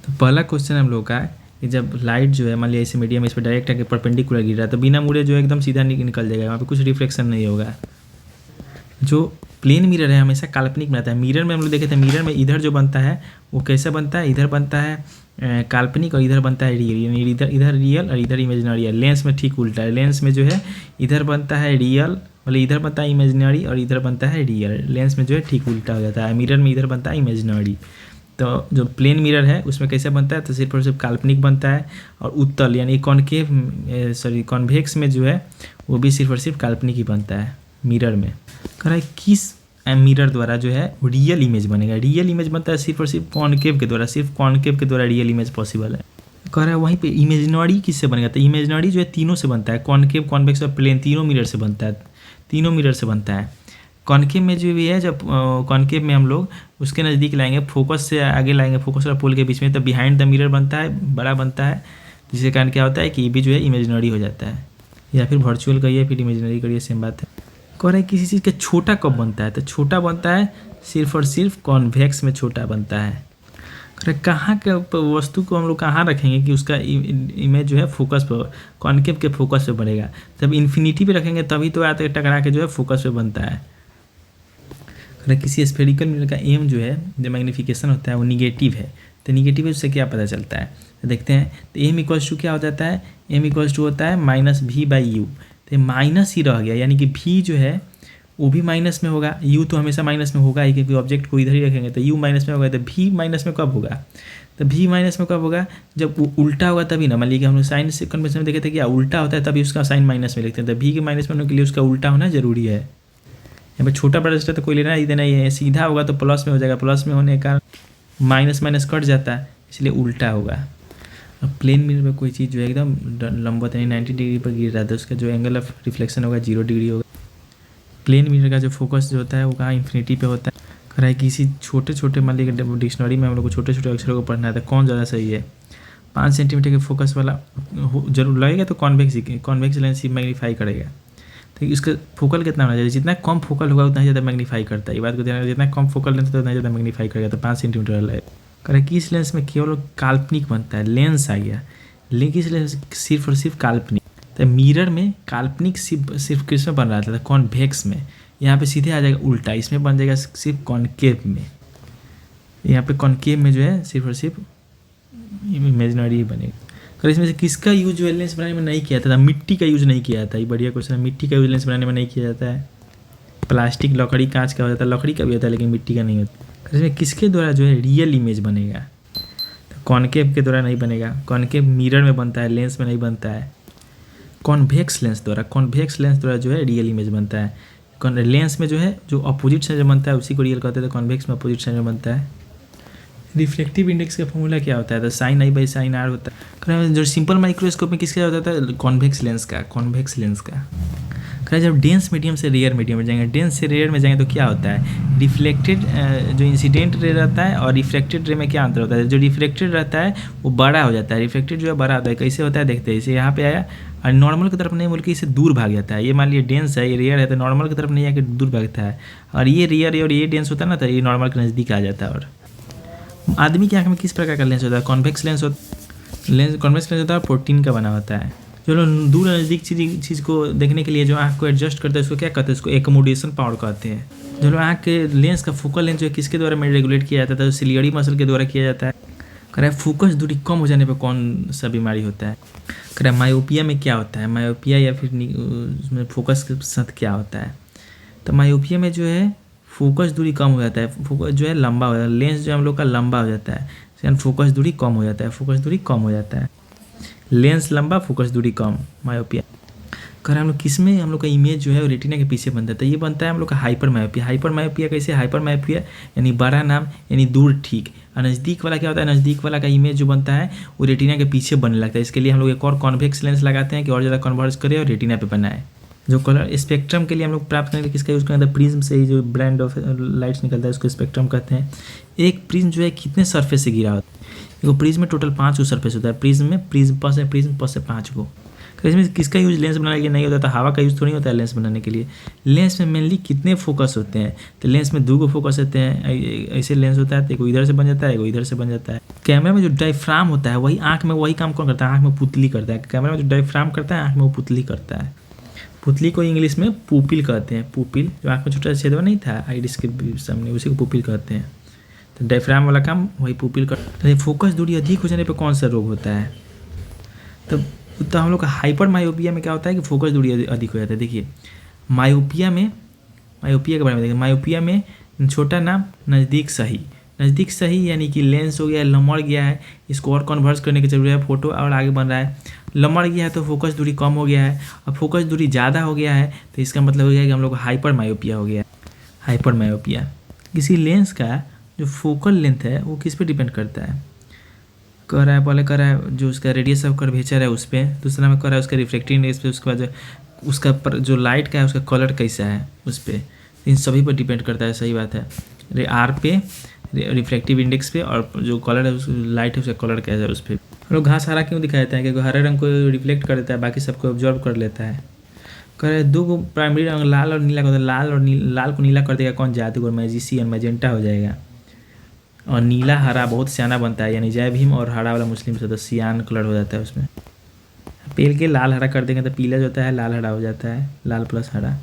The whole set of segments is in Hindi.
तो पहला क्वेश्चन हम लोग का है कि जब लाइट जो है मान लिया इसे मीडियम इस पर डायरेक्ट आके परपेंडिकुलर गिर रहा है तो बिना मुड़े जो है एकदम सीधा निकल जाएगा, वहाँ पे कुछ रिफ्लेक्शन नहीं होगा। जो प्लेन मिरर है हमेशा काल्पनिक बनाता है। मिरर में हम लोग देखे थे, मिरर में इधर जो बनता है वो कैसा बनता है, इधर बनता है काल्पनिक और इधर बनता है रियल, यानी इधर इधर रियल और इधर इमेजिनरी है। लेंस में ठीक उल्टा है, लेंस में जो है इधर बनता है रियल, मतलब इधर बनता है इमेजिनरी और इधर बनता है रियल। लेंस में जो है ठीक उल्टा हो जाता है, मिरर में इधर बनता है इमेजिनरी। तो जो प्लेन मिरर है उसमें कैसे बनता है, तो सिर्फ और सिर्फ काल्पनिक बनता है। और उत्तल यानी कॉन्वेक्स में जो है वो भी सिर्फ और सिर्फ काल्पनिक ही बनता है मिरर में। कह रहा है किस मिरर द्वारा जो है रियल इमेज बनेगा। रियल इमेज बनता है सिर्फ और सिर्फ कॉनकेव के द्वारा, सिर्फ कॉनकेव के द्वारा रियल इमेज पॉसिबल है। कह रहा है वहीं पे इमेजिनरी किससे बनेगा, तो इमेजिनरी जो है तीनों से बनता है, कॉनकेव कॉन्वेक्स और प्लेन तीनों मिरर से बनता है, तीनों मिरर से बनता है। कॉनकेव में जो भी है, जब कॉनकेव में हम लोग उसके नज़दीक लाएंगे, फोकस से आगे लाएंगे, फोकस और पोल के बीच में, तब बिहाइंड द मिरर बनता है, बड़ा बनता है, जिसके कारण क्या होता है कि ये भी जो है इमेजिनरी हो जाता है। या फिर वर्चुअल करिए फिर इमेजिनरी करिए, सेम बात है। कह रहा है किसी चीज़ का छोटा कब बनता है, तो छोटा बनता है सिर्फ और सिर्फ कॉन्वेक्स में छोटा बनता है। कह रहा है कहाँ के वस्तु को हम लोग कहाँ रखेंगे कि उसका इमेज जो है फोकस पर, कॉनकेव के फोकस पे बनेगा। जब इन्फिनिटी पे रखेंगे तभी तो आते टकरा के जो है फोकस पे बनता है। कह रहा है किसी स्फेरिकल मिरर का एम जो है, जो मैग्नीफिकेशन होता है वो निगेटिव है, तो निगेटिव है उससे क्या पता चलता है, तो देखते हैं। तो एम इक्वल्स टू क्या हो जाता है, एम इक्वल्स टू होता है -v/u। तो माइनस ही रह गया, यानी कि v जो है वो भी माइनस में होगा, u तो हमेशा माइनस में होगा ही क्योंकि ऑब्जेक्ट को इधर ही रखेंगे, तो u माइनस में होगा। तो v माइनस में कब होगा, तो v माइनस में कब होगा, जब वो उल्टा होगा तभी ना। मान लीजिए हम लोग साइन से कन्वेंशन में देखे थे कि उल्टा होता है तभी उसका साइन माइनस में लिखते हैं, तो v के माइनस में होने के लिए उसका उल्टा होना जरूरी है। यहाँ पे छोटा बड़ा रजिस्टर तो कोई लेना ही देना ही है, सीधा होगा तो प्लस में हो जाएगा, प्लस में होने का माइनस माइनस कट जाता है, इसलिए उल्टा होगा। अब प्लेन मिरर में कोई चीज़ जो है एकदम लंबवत यानी 90 डिग्री पर गिर रहा है तो उसका जो एंगल ऑफ रिफ्लेक्शन होगा 0 डिग्री होगा। प्लेन मिरर का जो फोकस जो होता है वो कहाँ इन्फिनिटी पे होता है। कह रहा है किसी छोटे छोटे मान लीजिए डिक्शनरी में हम लोग को छोटे छोटे अक्षरों को पढ़ना है तो कौन ज़्यादा सही है, 5 सेंटीमीटर के फोकस वाला जरूर लगेगा तो कॉन्वेक्स लेंस ही मैग्नीफाई करेगा। तो इसका फोकल कितना होना चाहिए, जितना कम फोकल होगा उतना ज़्यादा मैग्नीफाई करता है, ये बात को ध्यान रखना, जितना कम फोकल लेंस होता है उतना ज़्यादा मैग्नीफाई करेगा, तो 5 सेंटीमीटर वाला है। कह रहा है कि इस लेंस में केवल काल्पनिक बनता है, लेंस आ गया, लेकिन इस लेंस सिर्फ और सिर्फ काल्पनिक। तो मिरर में काल्पनिक सिर्फ किस में बन रहा था, कॉन्वेक्स में, यहाँ पे सीधे आ जाएगा उल्टा, इसमें बन जाएगा सिर्फ कॉनकेव में। यहाँ पे कॉनकेव में जो है सिर्फ और सिर्फ इमेजिनरी बनेगा। कर इसमें से किसका यूज जो है लेंस बनाने में नहीं किया जाता था, मिट्टी का यूज़ नहीं किया जाता। ये बढ़िया क्वेश्चन है, मिट्टी का यूज लेंस बनाने में नहीं किया जाता है। प्लास्टिक, लकड़ी, कांच का हो जाता है, लकड़ी का भी होता है लेकिन मिट्टी का नहीं होता। इसमें किसके द्वारा जो है रियल इमेज बनेगा, तो कॉनकेव के द्वारा नहीं बनेगा, कॉनकेव मिरर में बनता है, लेंस में नहीं बनता है। कॉन्वेक्स लेंस द्वारा जो है रियल इमेज बनता है। लेंस में जो है जो अपोजिट से जो बनता है उसी को रियल कहते हैं, तो कॉन्वेक्स में अपोजिट से जो बनता है। रिफ्लेक्टिव इंडेक्स का फॉर्मूला क्या होता है, तो sin i by sin r होता है। जो सिंपल माइक्रोस्कोप में किसका होता था, कॉन्वेक्स लेंस का। जब डेंस मीडियम से रेयर मीडियम में जाएंगे, डेंस से रेयर में जाएंगे तो क्या होता है, रिफ्लेक्टेड जो इंसिडेंट रे रहता है और रिफ्लेक्टेड रे में क्या अंतर होता है। जो रिफ्लेक्टेड रहता है वो बड़ा हो जाता है, रिफ्लेक्टेड जो है बड़ा होता है। कैसे होता है देखते हैं, इसे यहाँ पे आया और नॉर्मल की तरफ नहीं बोल के इसे दूर भाग जाता है। ये मान लिया डेंस है, ये रेयर है, तो नॉर्मल की तरफ नहीं आके दूर भागता है। और ये रेयर और ये डेंस होता है ना, तो ये नॉर्मल के नज़दीक आ जाता है। और आदमी की आँख में किस प्रकार का लेंस होता है, कॉन्वेक्स लेंस होता है, प्रोटीन का बना होता है। जो लोग दूर नज़दीक चीज़ को देखने के लिए जो आँख को एडजस्ट करते हैं उसको क्या कहते हैं, उसको एकोमोडेशन पावर कहते हैं। जो लोग आँख के लेंस का फोकल लेंस जो है किसके द्वारा रेगुलेट किया जाता है, तो सिलियरी मसल के द्वारा किया जाता है। कह रहा है फोकस दूरी कम हो जाने पर कौन सा बीमारी होता है। कह रहा है मायोपिया में क्या होता है, मायोपिया या फिर उसमें फोकस के साथ क्या होता है। तो मायोपिया में जो है फोकस दूरी कम हो जाता है, फोकस जो है लंबा हो जाता है, लेंस जो हम लोग का लंबा हो जाता है, फोकस दूरी कम हो जाता है, लेंस लंबा फोकस दूरी कम, मायोपिया। कर हम लोग किस में हम लोग का इमेज जो है वो रेटिना के पीछे बनता है, तो ये बनता है हम लोग का हाइपर मायोपिया। कैसे हाइपर मायोपिया, यानी बड़ा नाम यानी दूर ठीक। और नज़दीक वाला क्या होता है, नज़दीक वाला का इमेज जो बनता है वो रेटिना के पीछे बनने लगता है। इसके लिए हम लोग एक और कॉन्वेक्स लेंस लगाते हैं कि और ज़्यादा कन्वर्ज करे और रेटिना पे बनाए। जो कलर स्पेक्ट्रम के लिए हम लोग प्राप्त करेंगे किसका यूज़ करेंगे, प्रिज्म से ही जो ब्रांड ऑफ लाइट्स निकलता है उसको स्पेक्ट्रम कहते हैं। एक प्रिज्म जो है कितने सरफेस से गिरा होता है, देखो प्रिज्म में टोटल 5 गो सरफेस होता है। प्रिज्म में प्रिज्म पास से 5 गो। तो इसमें किसका यूज़ लेंस बनाने के लिए नहीं होता, तो हवा का यूज़ थोड़ी होता है लेंस बनाने के लिए। लेंस में मेनली कितने फोकस होते हैं, तो लेंस में 2 को फोकस होते हैं, ऐसे लेंस होता है, तो एक इधर से बन जाता है, एक इधर से बन जाता है। कैमरा में जो डायफ्राम होता है वही आँख में वही काम कौन करता है, आँख में पुतली करता है। कैमरा में जो डायफ्राम करता है आँख में वो पुतली करता है। पुतली को इंग्लिश में पुपिल कहते हैं। पुपिल जो आँख में छोटा सा छेदवा नहीं था आइरिस के सामने, उसी को पुपिल कहते हैं। तो डायफ्राम वाला काम वही पुपिल करता है। फोकस दूरी अधिक हो जाने पर कौन सा रोग होता है, तो हम लोग का हाइपर मायोपिया में क्या होता है कि फोकस दूरी अधिक हो जाता है। देखिए मायोपिया के बारे में देखिए, मायोपिया में छोटा नाम नज़दीक सही यानी कि लेंस हो गया लमड़ गया है, इसको और कन्वर्स करने की जरूरत है, फोटो और आगे बन रहा है। लमड़ गया है तो फोकस दूरी कम हो गया है, और फोकस दूरी ज़्यादा हो गया है तो इसका मतलब हो गया कि हम लोग को हाइपर मायोपिया हो गया। हाइपर मायोपिया किसी लेंस का जो फोकल लेंथ है वो किस पे डिपेंड करता है, कह रहा है पहले कह रहा है जो उसका रेडियस ऑफ कर्वेचर है उस पर, दूसरा में कह रहा है उसका रिफ्लेक्टिव इंडेक्स पे, उसके बाद उसका जो लाइट का है उसका कलर कैसा है उस पर, इन सभी पर डिपेंड करता है। सही बात है। आर पे रिफ्लेक्टिव इंडेक्स पे, और जो कलर है उस लाइट है उसका कलर कैसा है उस पर। हम लोग घास हरा क्यों दिखाया जाता है, क्योंकि हरे रंग को रिफ्लेक्ट कर देता है, बाकी सबको ऑब्जर्व कर लेता है। कह रहे 2 प्राइमरी रंग लाल और नीला, लाल को नीला कर देगा कौन, जादूगर मैजिशियन, मैजेंटा हो जाएगा। और नीला हरा बहुत सियाना बनता है, यानी जय भीम, और हरा वाला मुस्लिम से तो सियान कलर हो जाता है उसमें। पेल के लाल हरा कर देंगे तो पीला जो होता है लाल हरा हो जाता है, लाल प्लस हरा।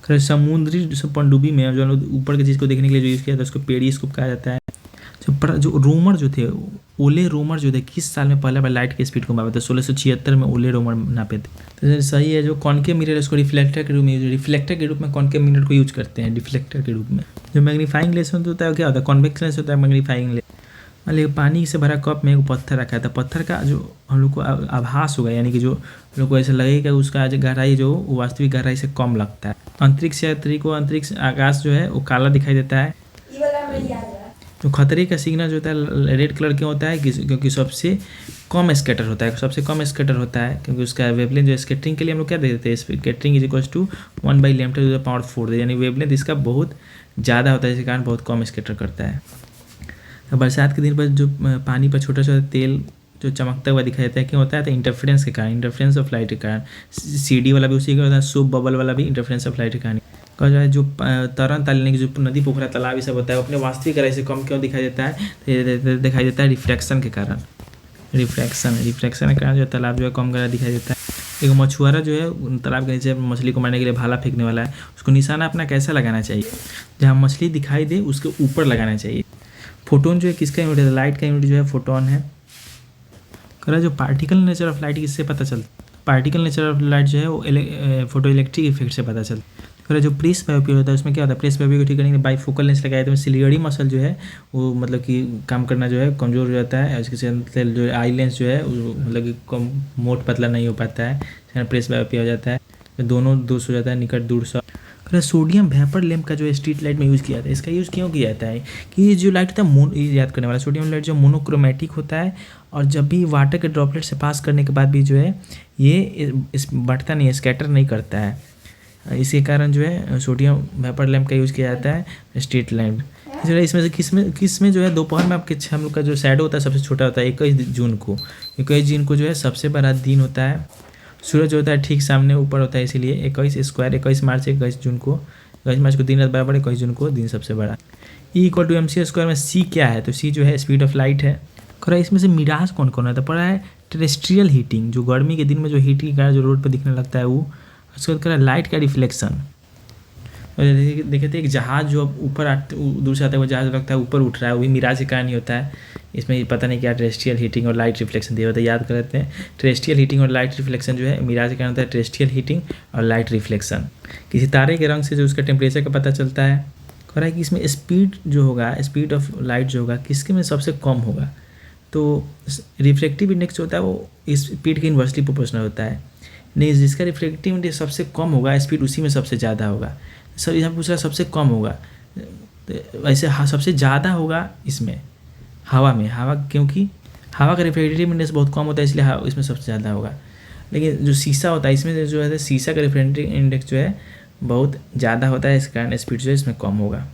खैर समुद्री पनडुब्बी में जो ऊपर की चीज़ को देखने के लिए जो यूज़ किया था उसको पेरिस्कोप कहा जाता है। जो रोमर जो थे, ओले रोमर जो थे, किस साल में पहले बार लाइट की स्पीड को मापे थे, 1676 में ओले रोमर नापे थे। तो सही है। जो कॉन्केव मिरर है उसको रिफ्लेक्टर के रूप में कॉन्केव मिरर को यूज करते हैं, डिफ्लेक्टर के रूप में। जो मैग्नीफाइंग लेंस होता है क्या होता है, कॉन्वेक्स लेंस होता है मैग्नीफाइंग लेंस। मान लीजिए पानी से भरा कप में एक पत्थर रखा है, तो पत्थर का जो हम लोग को आभास होगा, यानी कि जो हम लोग को ऐसा लगेगा उसका गहराई जो वो वास्तविक गहराई से कम लगता है। अंतरिक्ष आकाश जो है वो काला दिखाई देता है। जो खतरे का सिग्नल जो होता है रेड कलर क्यों होता है, क्योंकि सबसे कम स्कैटर होता है, क्योंकि उसका वेवलेंथ जो स्कैटरिंग के लिए हम लोग क्या दे देते हैं, स्कैटरिंग इज इक्वल्स टू 1/λ⁴, यानी वेवलेंथ इसका बहुत ज़्यादा होता है, इसी कारण बहुत कम स्कैटर करता है। तो बरसात के दिन पर जो पानी पर छोटा छोटा तेल जो चमकता हुआ दिखाई देता है क्यों होता है, तो इंटरफेरेंस के कारण, इंटरफेरेंस ऑफ लाइट के कारण। CD वाला भी उसी का होता है, सोप बबल वाला भी इंटरफेरेंस ऑफ लाइट के कारण। कहा जाए जो तरन ताल जो नदी पोखरा तालाब ये सब होता है अपने वास्तविक गहराई से कम क्यों दिखाई देता है, तो दिखाई देता है रिफ्रैक्शन के कारण। रिफ्रैक्शन के कारण जो तालाब जो है कम गहरा दिखाई देता है। एक मछुआरा जो है तालाब के नीचे मछली को मारने के लिए भाला फेंकने वाला है, उसको निशाना अपना कैसा लगाना चाहिए, जहाँ मछली दिखाई दे उसके ऊपर लगाना चाहिए। फोटोन जो है किसका यूनिट है, लाइट का यूनिट जो है फोटोन है। कह रहा जो पार्टिकल नेचर ऑफ लाइट किससे पता चलता, पार्टिकल नेचर ऑफ लाइट जो है वो फोटो इलेक्ट्रिक इफेक्ट से पता चलता है। फिर जो प्रेस बायोपिया होता है उसमें क्या होता है, प्रेस बायोपिया को ठीक करने के लिए बाईफोकल लेंस लगाया तो सिलियरी मसल जो है वो मतलब कि काम करना जो है कमज़ोर हो जाता है, इसके साथ जो आई लेंस जो है मतलब कि कम मोट पतला नहीं हो पाता है, प्रेस बायोपिया हो जाता है, दोनों दोष हो जाता है, निकट दूर सा। सोडियम वेपर लैंप का जो स्ट्रीट लाइट में यूज़ किया जाता है, इसका यूज़ क्यों किया जाता है कि ये जो लाइट होता है याद करने वाला, सोडियम लाइट जो मोनोक्रोमेटिक होता है, और जब भी वाटर के ड्रॉपलेट से पास करने के बाद भी जो है ये बढ़ता नहीं है, स्कैटर नहीं करता है, इसी कारण जो है सोडियम वेपर लैंप का यूज़ किया जाता है स्ट्रीट लैंप। इसमें से किस में जो है दोपहर में आपके हम लोग का जो शैडो होता है सबसे छोटा होता है 21 जून को जो है सबसे बड़ा दिन होता है, सूरज होता है ठीक सामने ऊपर होता है, इसीलिए 21 मार्च को दिन रात बराबर, 21 जून को दिन सबसे बड़ा। E=mc² में c क्या है, तो c जो है स्पीड ऑफ लाइट है। खरा इसमें से मिराज कौन कौन है, तो पड़ा है टेरेस्ट्रियल हीटिंग, जो गर्मी के दिन में जो हीट के कारण जो रोड पर दिखने लगता है वो। उसके बाद करा लाइट का रिफ्लेक्शन, देखे थे एक जहाज़ जो ऊपर दूर से आता है वो जहाज़ लगता है ऊपर उठ रहा है, वो भी मिराज के कारण ही होता है। इसमें पता नहीं क्या टेरेस्ट्रियल हीटिंग और लाइट रिफ्लेक्शन दिया होता है, याद कर लेते हैं। टेरेस्ट्रियल हीटिंग और लाइट रिफ्लेक्शन जो है मिराज के कारण होता है, टेरेस्ट्रियल हीटिंग और लाइट रिफ्लेक्शन। किसी तारे के रंग से जो उसका टेम्परेचर का पता चलता है। कह रहा है कि इसमें स्पीड जो होगा, स्पीड ऑफ लाइट जो होगा किसके में सबसे कम होगा, तो रिफ्लेक्टिव इंडेक्स जो होता है वो स्पीड के इन्वर्सली प्रोपोर्शनल होता है। नहीं, जिसका रिफ्लेक्टिव इंडेक्स सबसे कम होगा स्पीड उसी में सबसे ज़्यादा होगा। सर यहाँ पूछ रहा सबसे कम होगा, तो वैसे सबसे ज़्यादा होगा इसमें हवा में, क्योंकि हवा का रिफ्लेक्टिव इंडेक्स बहुत कम होता है इसलिए इसमें सबसे ज़्यादा होगा। लेकिन जो शीशा होता है इसमें जो है शीशा का रिफ्लेक्टिव इंडेक्स जो है बहुत ज़्यादा होता है, इस कारण स्पीड जो है इसमें कम होगा।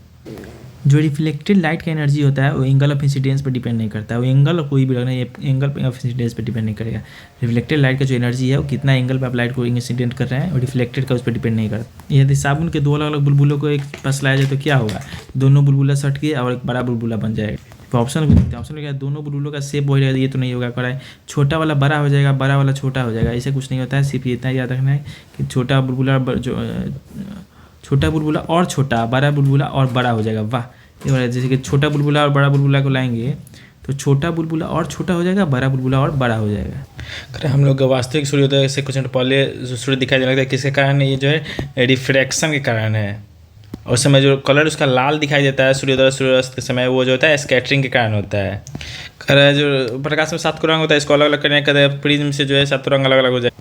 जो रिफ्लेक्टेड लाइट का एनर्जी होता है वो एंगल ऑफ इंसिडेंस पर डिपेंड नहीं करता है, वो एंगल कोई भी लगना ये एंगल ऑफ इंसिडेंस पर डिपेंड नहीं करेगा। रिफ्लेक्टेड लाइट का जो एनर्जी है वो कितना एंगल पे आप लाइट को इंसिडेंट कर रहे हैं और रिफ्लेक्टेड का उस पर डिपेंड नहीं करता। यदि साबुन के 2 अलग अलग बुलबुलों को एक पास लाया जाए तो क्या होगा, दोनों बुलबुला सट के और एक बड़ा बुलबुला बन जाएगा। तो ऑप्शन को देखते हैं, ऑप्शन क्या है, दोनों बुलबुलों का शेप वही रहेगा, ये तो नहीं होगा। कराए छोटा वाला बड़ा हो जाएगा, बड़ा वाला छोटा हो जाएगा, ऐसे कुछ नहीं होता है। सिर्फ इतना याद रखना है कि छोटा बुलबुला छोटा बुलबुला और छोटा, बड़ा बुलबुला और बड़ा हो जाएगा। वाह, ये जैसे कि छोटा बुलबुला और बड़ा बुलबुला को लाएंगे तो छोटा बुलबुला और छोटा हो जाएगा, बड़ा बुलबुला और बड़ा हो जाएगा। अगर हम लोग वास्तविक सूर्योदय से कुछ मिनट पहले जो सूर्य दिखाई देने लगता है, किसके कारण है, ये जो है रिफ्रैक्शन के कारण है। उस समय जो कलर उसका लाल दिखाई देता है सूर्योदय सूर्यास्त के समय, वो जो होता है स्कैटरिंग के कारण होता है। कर जो प्रकाश में 7 रंग होता है, इसको अलग अलग करने का प्रिज्म से जो है 7 रंग अलग अलग हो जाए।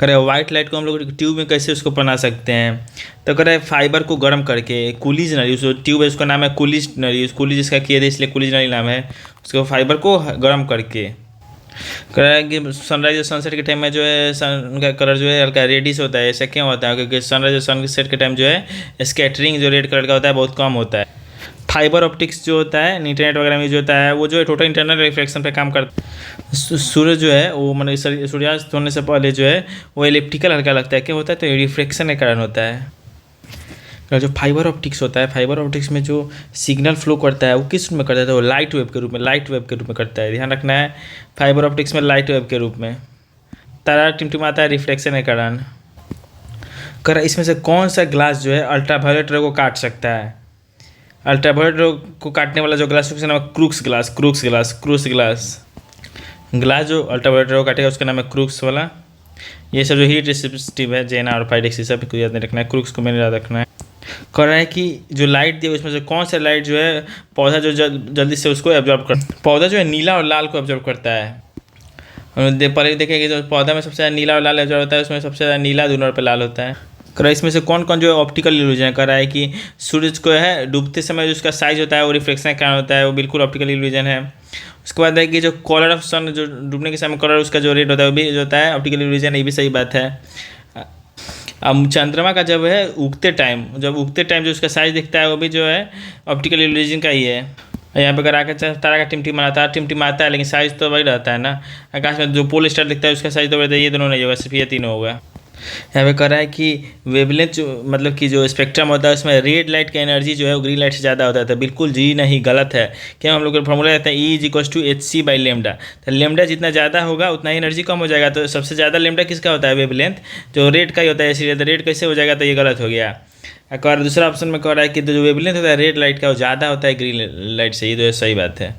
करे वाइट लाइट को हम लोग ट्यूब में कैसे उसको बना सकते हैं, तो करे फाइबर को गर्म करके कूलिज नली, उस ट्यूब है उसका नाम है कूलिज नली, कूलिज इसका किया है इसलिए कूलिज नली नाम है। उसके फाइबर को गर्म करके करा कि सनराइज और सनसेट के टाइम में जो है सन का कलर जो है हल्का रेडिश होता है। ऐसा क्यों होता है, क्योंकि सनराइज और सनसेट के टाइम जो है स्कैटरिंग जो रेड कलर का होता है बहुत कम होता है। फाइबर ऑप्टिक्स जो होता है इंटरनेट वगैरह में जो होता है वो जो है टोटल इंटरनल रिफ्लेक्शन पे काम करता है। सूर्य जो है वो मतलब सूर्यास्त होने से पहले जो है वो इलिप्टिकल हल्का लगता है, क्या होता है, तो रिफ्लेक्शन के कारण होता है। जो फाइबर ऑप्टिक्स होता है, फाइबर ऑप्टिक्स में जो सिग्नल फ्लो करता है वो किस रूप में करता है, तो वो लाइट वेव के रूप में, लाइट वेव के रूप में करता है। ध्यान रखना है, फाइबर ऑप्टिक्स में लाइट वेव के रूप में तारा टिमटिमाता है रिफ्लेक्शन के कारण। कर इसमें से कौन सा ग्लास जो है अल्ट्रावायलेट रे को काट सकता है, अल्ट्रावायलेट रे को काटने वाला जो ग्लास उसका नाम है crooks glass, crooks glass, crooks glass. Glass जो अल्ट्रावायलेट रे को काटेगा उसका नाम है क्रूक्स वाला। ये सब जो हीट रेसिस्टिव है, जेना और फाइडेक्स, सब को याद नहीं रखना है, क्रूक्स को मैंने याद रखना है। कर रहा है कि जो लाइट दी उसमें से कौन सा लाइट जो है पौधा जो जल्दी से उसको एब्जॉर्ब कर, पौधा जो है नीला और लाल को एब्जॉर्ब करता है। और पहले देखें कि जो पौधा में सबसे ज़्यादा नीला और लाल एब्जॉर्ब होता है, उसमें सबसे ज़्यादा नीला, दोनों पे लाल होता है। कर इसमें से कौन कौन जो है ऑप्टिकल इल्यूजन कर रहा है कि सूरज को है डूबते समय जो उसका साइज होता है वो रिफ्लेक्शन के कारण होता है, वो बिल्कुल ऑप्टिकल इल्यूजन है। उसके बाद है कि जो कलर ऑफ सन जो डूबने के समय कलर उसका जो रेड होता है वो भी जो होता है ऑप्टिकल इल्यूजन, ये भी सही बात है। अब चंद्रमा का जब है उगते टाइम जो उसका साइज दिखता है वो भी जो है ऑप्टिकल इल्यूजन का ही है। यहाँ पे अगर आकर तारा का टिमटिमाता है लेकिन साइज तो वही रहता है ना। आकाश में जो पोल स्टार दिखता है उसका साइज तो वही, ये दोनों नहीं होगा, सिर्फ ये तीनों होगा। यहाँ पे कह रहा है कि वेवलेंथ जो मतलब कि जो स्पेक्ट्रम होता है उसमें रेड लाइट का एनर्जी जो है वो ग्रीन लाइट से ज़्यादा होता है। तो बिल्कुल जी नहीं, गलत है। क्या हम लोग का फॉर्मूला रहता है E=hc/λ। तो लेमडा जितना ज़्यादा होगा उतना ही एनर्जी कम हो जाएगा। तो सबसे ज़्यादा लेमडा किसका होता है, वेवलेंथ, जो रेड का ही होता है, इसलिए तो रेड कैसे हो जाएगा, तो ये गलत हो गया। और दूसरा ऑप्शन में कह रहा है कि जो वेवलेंथ होता है रेड लाइट का वो ज़्यादा होता है ग्रीन लाइट से, ये तो सही बात है।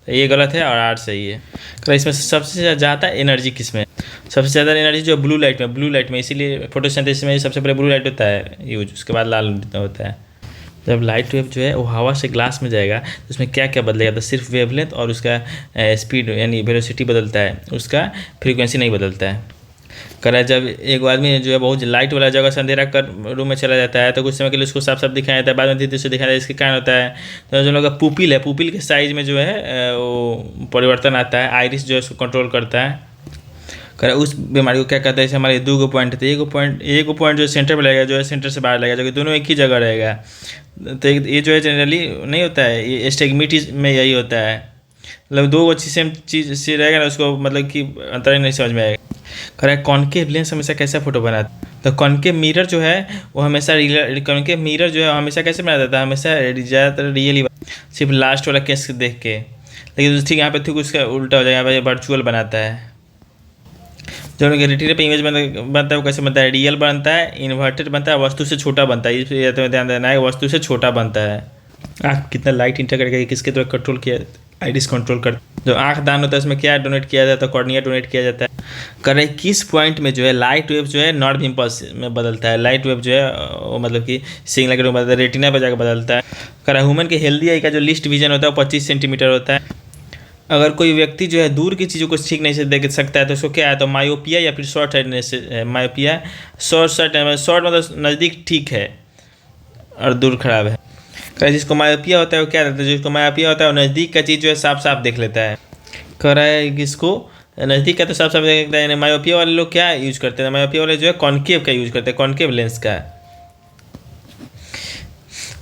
तो ये गलत है और 8 सही है। तो इसमें सबसे ज़्यादा एनर्जी किस में, सबसे ज़्यादा एनर्जी जो ब्लू लाइट में, इसीलिए फोटोसिंथेसिस में सबसे पहले ब्लू लाइट होता है यूज, उसके बाद लाल होता है। जब लाइट वेव जो है वो हवा से ग्लास में जाएगा तो उसमें क्या क्या बदलेगा, तो सिर्फ वेवलेंथ और उसका स्पीड यानी वेलोसिटी बदलता है, उसका फ्रीक्वेंसी नहीं बदलता है। करा जब एक आदमी जो है बहुत लाइट वाला जगह से अंधेरा कर रूम में चला जाता है तो कुछ समय के लिए उसको साफ साफ दिखाया जाता है, बाद में धीरे से दिखाया जाता है। इसके कारण होता है तो जो लोग का पुपिल है, पुपिल के साइज में जो है वो परिवर्तन आता है, आइरिस जो है उसको कंट्रोल करता है। कर उस बीमारी को क्या कहते हैं, जैसे हमारे 2 पॉइंट थे, एक पॉइंट जो सेंटर में लगेगा, जो है सेंटर से बाहर लगेगा, जो कि दोनों एक ही जगह रहेगा। तो ये जो है जनरली नहीं होता है, ये एस्टिग्मेटिस में यही होता है, मतलब 2 अच्छी सेम चीज़ से रहेगा ना, उसको मतलब कि अंतर ही नहीं समझ में आएगा। करेक्ट। कॉन्केव लेंस हमेशा कैसा फोटो बनाता, तो कॉन्केव मिरर जो है वो हमेशा कॉन्केव मिरर जो है हमेशा कैसे बना देता है, हमेशा ज़्यादातर रियली, सिर्फ लास्ट वाला केस देख के। लेकिन ठीक यहाँ पे ठीक उसका उल्टा हो जाएगा, यहाँ पे वर्चुअल बनाता है। जो रेटिना पे इमेज बनता है वो कैसे बनता है, रियल बनता है, इन्वर्टेड बनता है, वस्तु से छोटा बनता है। ये तो ध्यान देना है, वस्तु से छोटा बनता है। आँख कितना लाइट इंटर करके किसके द्वारा कंट्रोल किया, आइरिस कंट्रोल कर। जो आँख दान होता है उसमें क्या डोनेट किया जाता है, कॉर्निया डोनेट किया जाता है। कर रहे किस पॉइंट में जो है लाइट वेव जो है नॉर्थ इम्पल्स में बदलता है, लाइट वेव जो है वो मतलब कि सिग्नल के रूप में बदलता है, रेटिना पर जाकर बदलता है। कर ह्यूमन के हेल्दी आई का जो लिस्ट विजन होता है वो 25 सेंटीमीटर होता है। अगर कोई व्यक्ति जो है दूर की चीज़ों को ठीक नहीं से देख सकता है तो उसको क्या है, तो मायोपिया या फिर शॉर्ट साइडनेस से, मायोपिया शॉर्ट मतलब नज़दीक ठीक है और दूर खराब है। जिसको मायोपिया होता है वो क्या रहता है, जिसको मायोपिया होता है वो नज़दीक का चीज़ जो है साफ साफ देख लेता है। कह रहा है किसको नज़दीक का तो साफ साफ देख लेता है। मायोपिया वाले लोग क्या यूज करते हैं, मायोपिया वाले जो है कॉन्केव का यूज करते हैं, कॉन्केव लेंस का।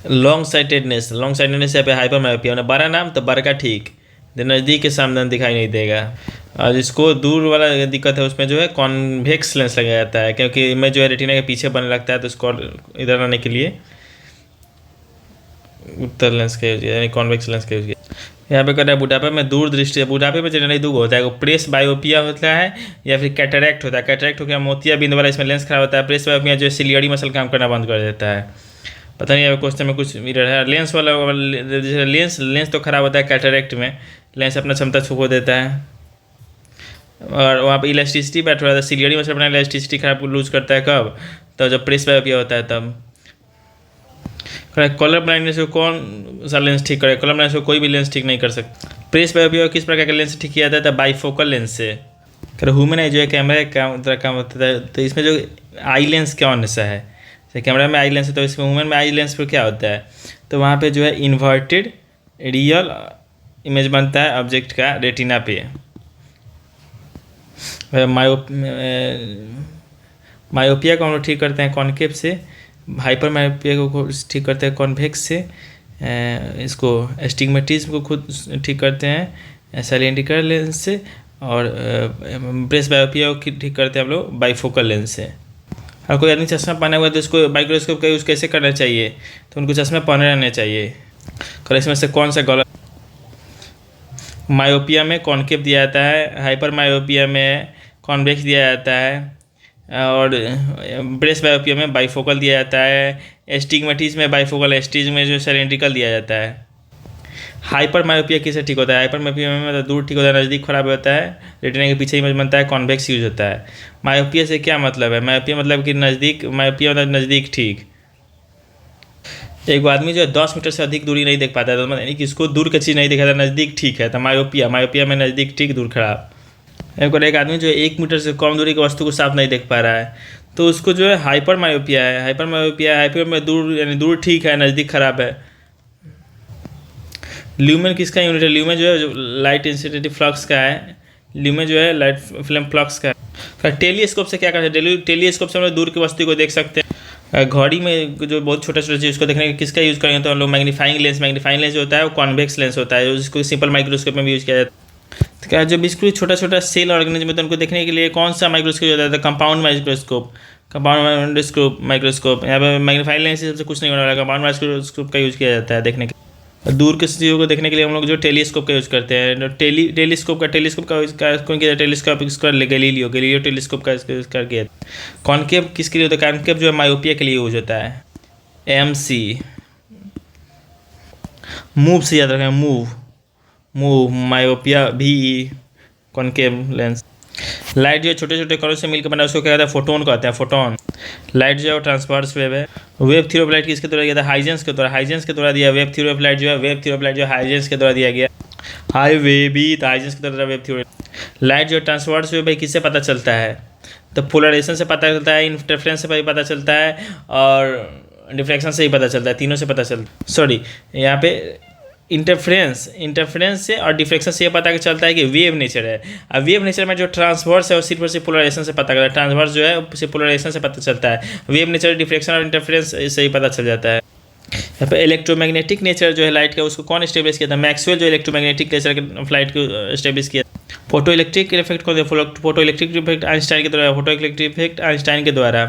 लॉन्ग साइटेडनेस यहाँ पे हाइपर मायोपिया, बड़ा नाम तो बड़का ठीक, नज़दीक के सामने दिखाई नहीं देगा। और जिसको दूर वाला दिक्कत है उसमें जो है कॉन्वेक्स लेंस लगाया जाता है, क्योंकि इमेज जो है रेटिना के पीछे बनने लगता है, तो उसको इधर आने के लिए उत्तर लेंस का यूज किया, यानी कॉन्वेक्स लेंस का यूज किया। यहाँ पे कहता है बुढ़ापे में दूर दृष्टि, बुढ़ापे में जनरली दो होता है, वो प्रेस बायोपिया होता है या फिर कैटरैक्ट होता है। कैटरैक्ट हो गया मोतिया बिंदु वाला, इसमें लेंस खराब होता है। प्रेस बायोपिया जो सिलियरी मसल काम करना बंद कर देता है। पता नहीं क्वेश्चन में कुछ मिरर है। लेंस वाला लेंस तो खराब होता है कैटरैक्ट में, लेंस अपना क्षमता खो देता है। और वहाँ पे इलास्टिसिटी बैठ रहा था, सिलियरी मसल अपना इलास्टिसिटी खराब लूज करता है कब, तो जब प्रेस बायोपिया होता है तब। कलर ब्लाइंडनेस को कौन सा लेंस ठीक करे? कलर ब्लाइंडनेस को कोई भी लेंस ठीक नहीं कर सकता। प्रेस बायोपिया किस प्रकार का लेंस ठीक किया जाता है? बाईफोकल लेंस से। ह्यूमन आई जो है कैमरा का होता है, तो इसमें जो आई लेंस कौन सा है? जैसे कैमरा में आई लेंस है, तो इसमें ह्यूमन में आई लेंस पर क्या होता है? तो वहाँ पे जो है इन्वर्टेड रियल इमेज बनता है ऑब्जेक्ट का रेटिना पे। मायोपिया को हम लोग ठीक करते हैं कॉनकेव से, हाइपर मायोपिया को ठीक करते हैं कॉन्वेक्स से, इसको एस्टिग्मेटिज्म को खुद ठीक करते हैं साइलेंटिकल लेंस से, और ब्रेस बायोपिया को ठीक करते हैं हम लोग बाईफोकल लेंस से। और कोई आदमी चश्मा पहना हुआ है तो उसको माइक्रोस्कोप का यूज़ कैसे करना चाहिए? तो उनको चश्मा पहने रहना चाहिए। और इसमें से कौन सा गलत? मायोपिया में कॉनकेव दिया जाता है, हाइपर मायोपिया में कॉन्वेक्स दिया जाता है, और ब्रेस बायोपिया में बाईफोकल दिया जाता है। एस्टिग्मेटिज्म में बाईफोकल, एस्टिग्मेटिज्म में जो सिलेंड्रिकल दिया जाता है। हाइपर मायोपिया किससे ठीक होता है? हाइपर मायोपिया में मतलब दूर ठीक होता है, नज़दीक खराब होता है, रेटिना के पीछे इमेज बनता है, कॉन्वेक्स यूज होता है। मायोपिया से क्या मतलब है? मायोपिया मतलब कि नज़दीक, मायोपिया मतलब नज़दीक ठीक। एक आदमी जो है 10 मीटर से अधिक दूरी नहीं देख पाता है, तो मतलब यानी कि इसको दूर की चीज़ नहीं दिखा था, नज़दीक ठीक है, तो मायोपिया में नज़दीक ठीक, दूर खराब। एक आदमी जो है 1 मीटर से कम दूरी की वस्तु को साफ नहीं देख पा रहा है, तो उसको जो है हाइपर मायोपिया है। हाइपर में दूर यानी दूर ठीक है, नज़दीक खराब है। ल्यूमेन किसका यूनिट है? ल्यूमेन जो है जो लाइट इंटेंसिटी फ्लक्स का है। ल्यूमेन जो है लाइट फिल्म फ्लक्स का है। टेलीस्कोप से क्या करते हैं? टेलीस्कोप से हम लोग दूर की वस्तु को देख सकते हैं। घड़ी में जो बहुत छोटा छोटा चीज़ उसको देखने के किसका यूज़ करेंगे? तो हम लोग मैग्नीफाइंग लेंस जो होता है वो कॉन्वेक्स लेंस होता है, जिसको सिंपल माइक्रोस्कोप में भी यूज़ किया जाता है। तो क्या जो बिल्कुल छोटा छोटा सेल ऑर्गेनिज्म है, तो उनको देखने के लिए कौन सा माइक्रोस्कोप होता है? तो कंपाउंड माइक्रोस्कोप। यहाँ पे मैग्नीफाइंग लेंस से कुछ नहीं होने वाला, कंपाउंड माइक्रोस्कोप का यूज़ किया जाता है देखने के। दूर के चीज़ों को देखने के लिए हम लोग जो टेलीस्कोप का यूज़ करते हैं। टेलीस्कोप का कौन किया? टेलीस्कोप इसका गैलीलियो टेलीस्कोप का इसका किया। कॉनकेव किसके लिए होता है? कॉनकेव जो है मायोपिया के लिए यूज होता है। MC मूव से याद रखें, मूव मायोपिया भी कॉनकेव लेंस। लाइट जो है छोटे छोटे कणों से मिलकर बना है, उसको क्या कहते हैं? फोटोन कहते हैं। फोटोन लाइट जो है वो ट्रांसवर्स वेव है। वेव थ्योरी ऑफ लाइट किसके द्वारा दिया था? हाइजेंस के द्वारा दिया। वेव थ्योरी ऑफ लाइट जो है हाइजेंस के द्वारा दिया गया। हाई वे भी तो हाइजेंस के द्वारा वेव थ्योरी। लाइट जो ट्रांसवर्स वेव है किससे पता चलता है? तो पोलराइजेशन से पता चलता है, इंटरफेरेंस से भी पता चलता है, और डिफ्रैक्शन से ही पता चलता है। तीनों से पता चलता, सॉरी यहाँ पे इंटरफेरेंस से और डिफ्रैक्शन से ये पता चलता है कि वेव नेचर है। अब वेव नेचर में जो ट्रांसवर्स है वो सिर्फ और सिर्फ पोलराइजेशन से पता करता है। ट्रांसवर्स जो है सिर्फ पोलराइजेशन से पता चलता है। वेव नेचर, डिफ्रैक्शन और इंटरफेरेंस से ही पता चल जाता है। यहाँ पे इलेक्ट्रोमैग्नेटिक नेचर जो है लाइट का, उसको कौन एस्टेब्लिश किया था? मैक्सवेल जो इलेक्ट्रोमैग्नेटिक नेचर के लाइट को एस्टेब्लिश किया। फोटो इलेक्ट्रिक इफेक्ट कौन है? फोटो इलेक्ट्रिक इफेक्ट आइंस्टाइन के द्वारा।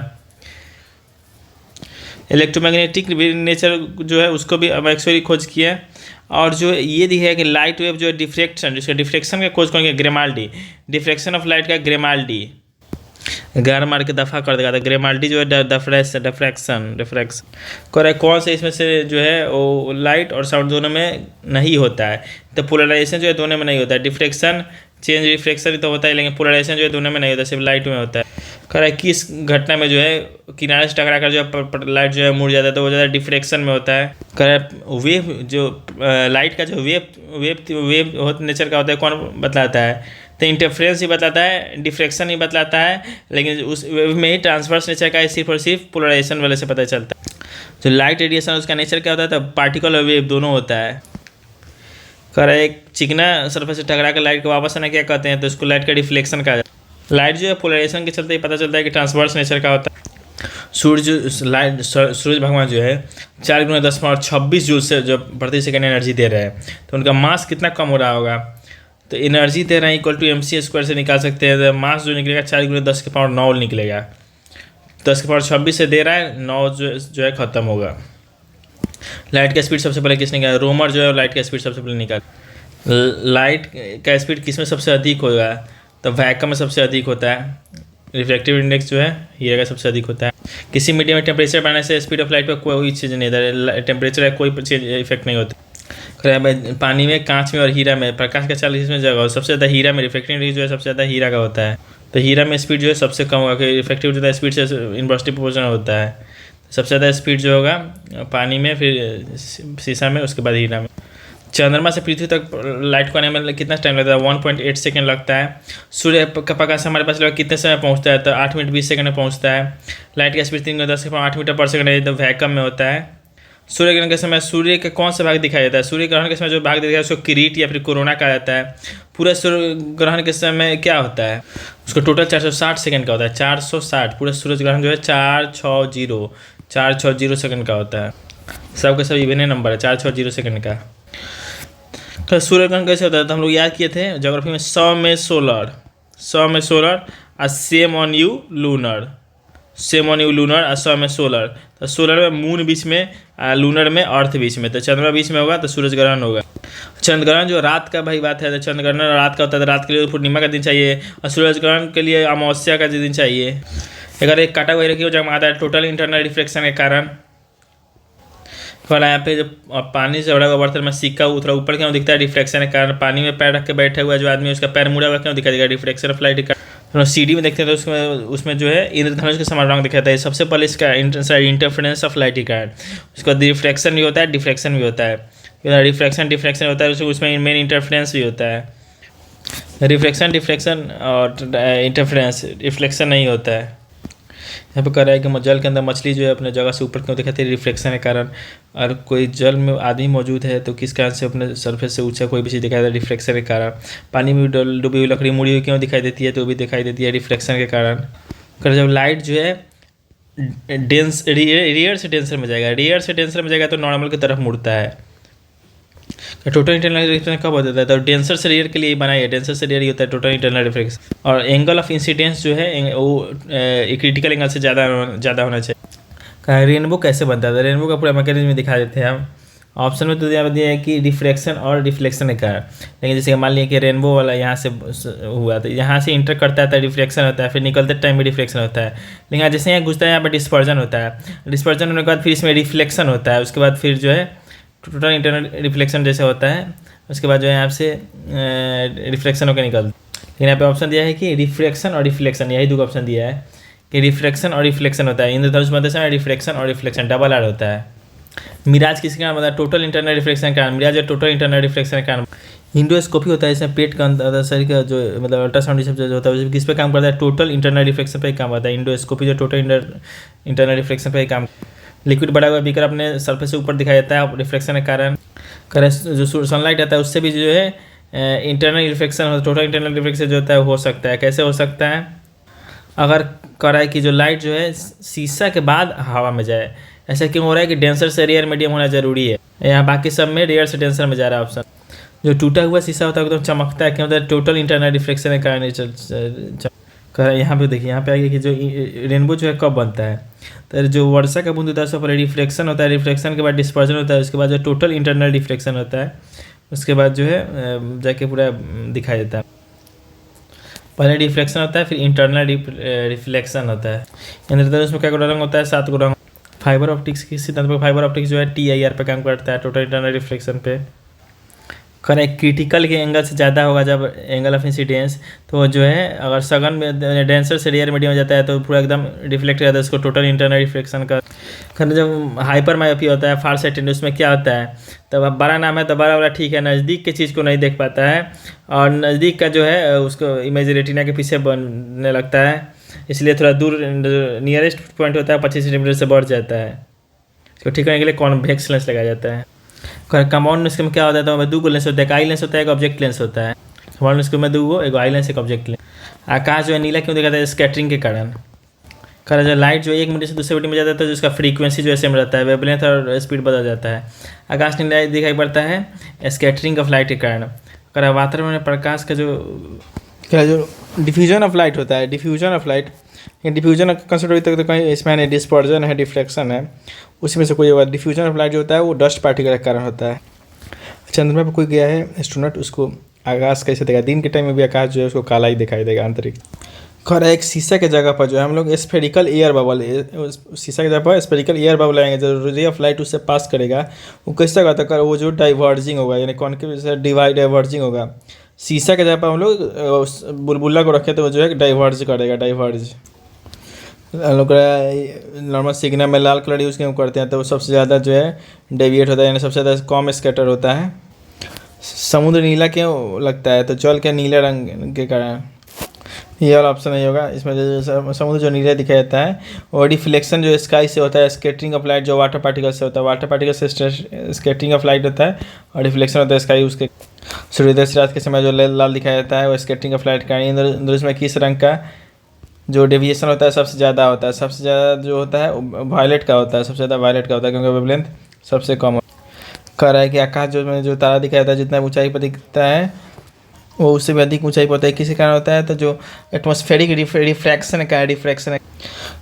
इलेक्ट्रोमैग्नेटिक नेचर जो है उसको भी मैक्सवेल खोज किया। और जो ये दिखा है कि लाइट वेव जो है डिफ्रैक्शन का खोज कौन किया? ग्रेमाल्डी। डिफ्रैक्शन ऑफ लाइट का ग्रेमाल्डी, गार मार के दफा कर देगा। ग्रेमाल्डी जो है डिफ्रैक्शन कौन से इसमें से जो है वो लाइट और साउंड दोनों में नहीं होता है? तो पोलराइजेशन जो है दोनों में नहीं होता है। डिफ्रैक्शन चेंज रिफ्रैक्शन तो होता है, लेकिन पोलराइजेशन जो है दोनों में नहीं होता, सिर्फ लाइट में होता है। कह रहा है किस घटना में जो है किनारे से टकरा कर जो है लाइट जो है मुड़ जाता है, तो वो ज़्यादा डिफ्रैक्शन में होता है। कह रहा है वेव जो लाइट का जो वेव नेचर का होता है कौन बतलाता है? तो इंटरफेरेंस ही बतलाता है, डिफ्रैक्शन ही बतलाता है, लेकिन उस वेव में ही ट्रांसवर्स नेचर का सिर्फ और सिर्फ पोलराइजेशन वाले से पता चलता है। जो लाइट रेडिएशन उसका नेचर क्या होता है? तो पार्टिकल और वेव दोनों होता है। कह रहा है एक चिकना सरफेस से टकरा कर लाइट को वापस आना क्या कहते हैं? तो उसको लाइट का डिफ्लेक्शन कहा जाता है। लाइट जो है पोलराइजेशन के चलते ही पता चलता है कि ट्रांसवर्स नेचर का होता है। सूरज भगवान जो है 4 × 10⁻26 जूल से जो प्रति सेकंड एनर्जी दे रहे हैं, तो उनका मास कितना कम हो रहा होगा। तो एनर्जी दे रहे हैं इक्वल टू mc² से निकाल सकते हैं। तो मास जो निकलेगा 4 × 10⁻9 निकलेगा। 10⁻26 से दे रहा है, 9 जो है ख़त्म होगा। लाइट का स्पीड सबसे पहले किसने निकाला? रोमर जो है लाइट का स्पीड सबसे पहले निकाला। लाइट का स्पीड किस में सबसे अधिक होगा? तो वैक्यूम में सबसे अधिक होता है। रिफ्रैक्टिव इंडेक्स जो है हीरा का सबसे अधिक होता है। किसी मीडियम में टेम्परेचर बढ़ने से स्पीड ऑफ लाइट पर कोई चीज़ नहीं होता, टेम्परेचर का कोई चीज इफेक्ट नहीं होता। पानी में, कांच में और हीरा में प्रकाश का चाल किसमें जगह सबसे ज़्यादा? हीरा में। रिफ्रैक्टिव इंडेक्स जो है सबसे ज़्यादा हीरा का होता है। तो हीरा में स्पीड जो है सबसे कम होगा, क्योंकि रिफ्रैक्टिव जो है स्पीड से इन्वर्सली प्रोपोर्शनल होता है। सबसे ज़्यादा स्पीड जो होगा पानी में, फिर शीशा में, उसके बाद हीरा में। चंद्रमा से पृथ्वी तक लाइट को आने में कितना टाइम लगता है? 1.8 सेकंड लगता है। सूर्य का प्रकाश हमारे पास कितने समय पहुंचता है? तो 8 मिनट 20 सेकंड में पहुंचता है। लाइट का स्पीड 3×10⁸ मीटर पर सेकंड है, तो वैक्यूम में होता है। सूर्य ग्रहण के समय सूर्य का कौन सा भाग दिखाई देता है? सूर्य ग्रहण के समय जो भाग दिखाई उसको किरीट या फिर कोरोना कहा जाता है। पूरा सूर्य ग्रहण के समय क्या होता है? उसको टोटल 460 सेकंड का होता है। 460 पूरा सूरज ग्रहण जो है 460 सेकंड का होता है। सबका सब इवन नंबर है 460 सेकंड का। तो सूर्य ग्रहण कैसे होता है? तो हम लोग याद किए थे ज्योग्राफी में, 100 में सोलर और सेम ऑन यू लूनर और 100 में सोलर। तो सोलर में मून बीच में, लूनर में अर्थ बीच में, तो चंद्रमा बीच में होगा, तो सूरज ग्रहण होगा। चंद्र ग्रहण जो रात का भाई बात है, तो चंद्र ग्रहण रात का होता है, तो रात के लिए पूर्णिमा का दिन चाहिए, और सूरज ग्रहण के लिए अमावस्या का दिन चाहिए। अगर एक काटा हुआ रखिए जगमगाता है टोटल इंटरनल रिफ्लेक्शन के कारण। यहाँ पे जो पानी से बड़ा हुआ बर्तन में सिक्का थोड़ा ऊपर क्यों दिखता है? रिफ्लेक्शन के कारण। पानी में पैर रख के बैठा हुआ जो आदमी, उसका पैर मुड़ा हुआ क्यों दिखाई देगा? रिफ्लेक्शन ऑफ लाइट के कारण। सीडी में देखते हैं तो उसमें जो है इंद्रधनुष के समान रंग दिखाता है। सबसे पहले इसका इंटरफेरेंस ऑफ लाइट के कारण। उसके बाद रिफ्लेक्शन भी होता है, डिफ्लेक्शन भी होता है। डिफ्लेक्शन होता है, उसमें मेन इंटरफेरेंस भी होता है। डिफ्लेक्शन और इंटरफेरेंस, रिफ्लेक्शन नहीं होता है। यहाँ पे कह रहा है कि जल के अंदर मछली जो है अपने जगह से ऊपर क्यों दिखाती है? रिफ्लेक्शन के कारण। और कोई जल में आदमी मौजूद है तो किस कारण से अपने सरफेस से ऊंचा कोई भी चीज़ दिखाई देता है? रिफ्लेक्शन के कारण। पानी में डूबी हुई लकड़ी मुड़ी हुई क्यों दिखाई देती है? तो भी दिखाई देती है रिफ्लेक्शन के कारण। जब लाइट जो है रेयर से डेंसर में जाएगा तो नॉर्मल की तरफ मुड़ता है। टोटल इंटरनल रिफ्लेक्शन कब होता है? तो डेंसर से रेयर के लिए बनाई है, डेंसर से रेयर ही होता है टोटल इंटरनल रिफ्लेक्शन। और एंगल ऑफ इंसिडेंस जो है वो क्रिटिकल एंगल से ज़्यादा होना चाहिए। रेनबो कैसे बनता है? रेनबो का पूरा मैकेनिज्म दिखा देते हैं हम। ऑप्शन में तो दिया है कि रिफ्लेक्शन और रिफ्लेक्शन का, लेकिन जैसे मान लिया कि रेनबो वाला यहाँ से हुआ, तो यहाँ से इंटर करता है तो रिफ्लेक्शन होता है, फिर निकलते टाइम में रिफ्लेक्शन होता है। लेकिन जैसे यहाँ घुसता है यहाँ पर डिस्पर्जन होता है। डिस्पर्जन होने के बाद फिर इसमें रिफ्लेक्शन होता है। उसके बाद फिर जो है टोटल इंटरनल रिफ्लेक्शन जैसे होता है। उसके बाद जो है यहाँ से रिफ्लेक्शन होकर निकलता है। लेकिन यहाँ पे ऑप्शन दिया है कि रिफ्लेक्शन और रिफ्लेक्शन, यही दो ऑप्शन दिया है कि रिफ्लेक्शन और रिफ्लेक्शन होता है। इंद्रधनुष बनते समय रिफ्लेक्शन और रिफ्लेक्शन डबल आर होता है। मिराज किसके कारण बनता है? टोटल इंटरनल रिफ्लेक्शन के कारण। मिराज और टोटल इंटरनल रिफ्लेक्शन के कारण। इंडोस्कोपी होता है, इसमें पेट का अंदर शरीर का जो मतलब अल्ट्रासाउंड सब जो होता है किस पे काम करता है? टोटल इंटरनल रिफ्लेक्शन पे ही काम करता है। इंडोस्कोपी जो टोटल इंटरनल रिफ्लेक्शन पे ही काम। लिक्विड बड़ा हुआ बीकर अपने सरफेस से ऊपर दिखाई देता है रिफ्लेक्शन के कारण। जो सनलाइट आता है उससे भी जो है internal reflection, total internal reflection जो होता है हो सकता है। कैसे हो सकता है? अगर कह रहा है कि जो लाइट जो है शीशा के बाद हवा में जाए, ऐसा क्यों हो रहा है कि डेंसर से रेयर मीडियम होना जरूरी है। यहाँ बाकी सब में रेयर से डेंसर में जा रहा है ऑप्शन। जो टूटा हुआ शीशा होता है एकदम चमकता है, क्यों होता है? टोटल इंटरनल रिफ्लेक्शन के कारण। यहाँ पे देखिए, यहाँ पे आगे कि जो रेनबो जो है कब बनता है? तो जो वर्षा का बूंद होता है उससे पहले रिफ्लेक्शन होता है, रिफ्लेक्शन के बाद डिस्पर्जन होता है, उसके बाद जो टोटल इंटरनल रिफ्लेक्शन होता है, उसके बाद जो है जाके पूरा दिखाई देता है। पहले रिफ्लेक्शन होता है, फिर इंटरनल रिफ्लेक्शन होता है। इंद्रधनुष में क्या रंग होता है? 7 रंग। फाइबर ऑप्टिक्स के सिद्धांत पर फाइबर ऑप्टिक्स जो है TIR पे काम करता है, टोटल इंटरनल रिफ्लेक्शन पे। करेक्ट, क्रिटिकल के एंगल से ज़्यादा होगा जब एंगल ऑफ इंसिडेंस, तो जो है अगर सघन में डेंसर से रेयर मीडियम हो जाता है तो पूरा एकदम रिफ्लेक्ट करता है, उसको टोटल इंटरनल रिफ्लेक्शन का। जब हाइपर मायोपी होता है, फार साइटेड, उसमें क्या होता है? तब बड़ा नाम है तो बड़ा वाला ठीक है, नज़दीक की चीज़ को नहीं देख पाता है, और नज़दीक का जो है उसको इमेज रेटिना के पीछे बनने लगता है, इसलिए थोड़ा दूर नियरेस्ट पॉइंट होता है 25 सेंटीमीटर से बढ़ जाता है। इसको ठीक करने के लिए कॉन्वेक्स लेंस लगाया जाता है। कंपाउंड लेंस में क्या होता है? तो 2 लेंस होता है, एक आई लेंस होता है, एक ऑब्जेक्ट लेंस होता है। कंपाउंड लेंस में 2, एक आई लेंस, एक ऑब्जेक्ट लेंस। आकाश जो है नीला क्यों दिखाता है? स्कैटरिंग के कारण। कह रहा जो लाइट जो एक मीडियम से दूसरे मीडियम में जाता है तो उसका फ्रीक्वेंसी जो है सेम रहता है, वेवलेंथ और स्पीड बदल जाता है। आकाश नीला दिखाई पड़ता है स्कैटरिंग ऑफ लाइट के कारण। कह रहा वातावरण में प्रकाश का जो डिफ्यूजन ऑफ लाइट होता है, diffusion of light, diffusion consider होता है तो कहीं इसमें है डिस्पर्जन है, डिफ्लेक्शन है, उसी में से कोई होगा। डिफ्यूजन ऑफ लाइट जो होता है वो डस्ट पार्टिकल के कारण होता है। चंद्रमा पर कोई गया है स्टूडेंट, उसको आकाश कैसे देगा? दिन के टाइम में भी आकाश जो है उसको काला ही दिखाई देगा अंतरिक्ष। खैर एक शीशा के जगह पर जो है हम लोग स्फेरिकल एयर बबल, शीशा के जगह पर स्फेरिकल एयर बबल लगाएंगे, जो रे ऑफ लाइट उससे पास करेगा वो कैसे होगा? तो वो जो डाइवर्जिंग होगा, यानी कॉन्केव से डाइवर्जिंग होगा। शीशा के जगह पर हम लोग बुलबुला को रखें तो वो जो है डाइवर्ज करेगा, डाइवर्ज। हम लोग नॉर्मल सिग्नल में लाल कलर यूज़ क्यों करते हैं? तो वो सबसे ज़्यादा जो है डेविएट होता है, यानी सबसे ज़्यादा कम स्कैटर होता है। समुद्र नीला क्यों लगता है? तो जल के नीले रंग के कारण। ये वाला ऑप्शन नहीं होगा इसमें। जो समुद्र जो नीला दिखाया जाता है और रिफ्लेक्शन जो स्काई से होता है, स्केटरिंग ऑफ लाइट जो वाटर पार्टिकल से होता है, वाटर पार्टिकल से स्केटरिंग ऑफ लाइट होता है और रिफ्लेक्शन होता है स्काई। उसके सूर्योदय से रात के समय जो लाल दिखाया जाता है वो स्केटरिंग ऑफ लाइट का। इंद्र में किस रंग का जो डेविएशन होता है सबसे ज़्यादा होता है? सबसे ज़्यादा जो होता है वायलेट का होता है, सबसे ज़्यादा वायलेट का होता है, क्योंकि वेवलेंथ सबसे कम कह रहा है कि आकाश जो तारा दिखाया जाता है जितना ऊंचाई पर दिखता है वो उससे भी अधिक ऊंचाई पर होता है। किसी कारण होता है? तो जो एटमॉस्फेरिक रिफ्रैक्शन का रिफ्रैक्शन है।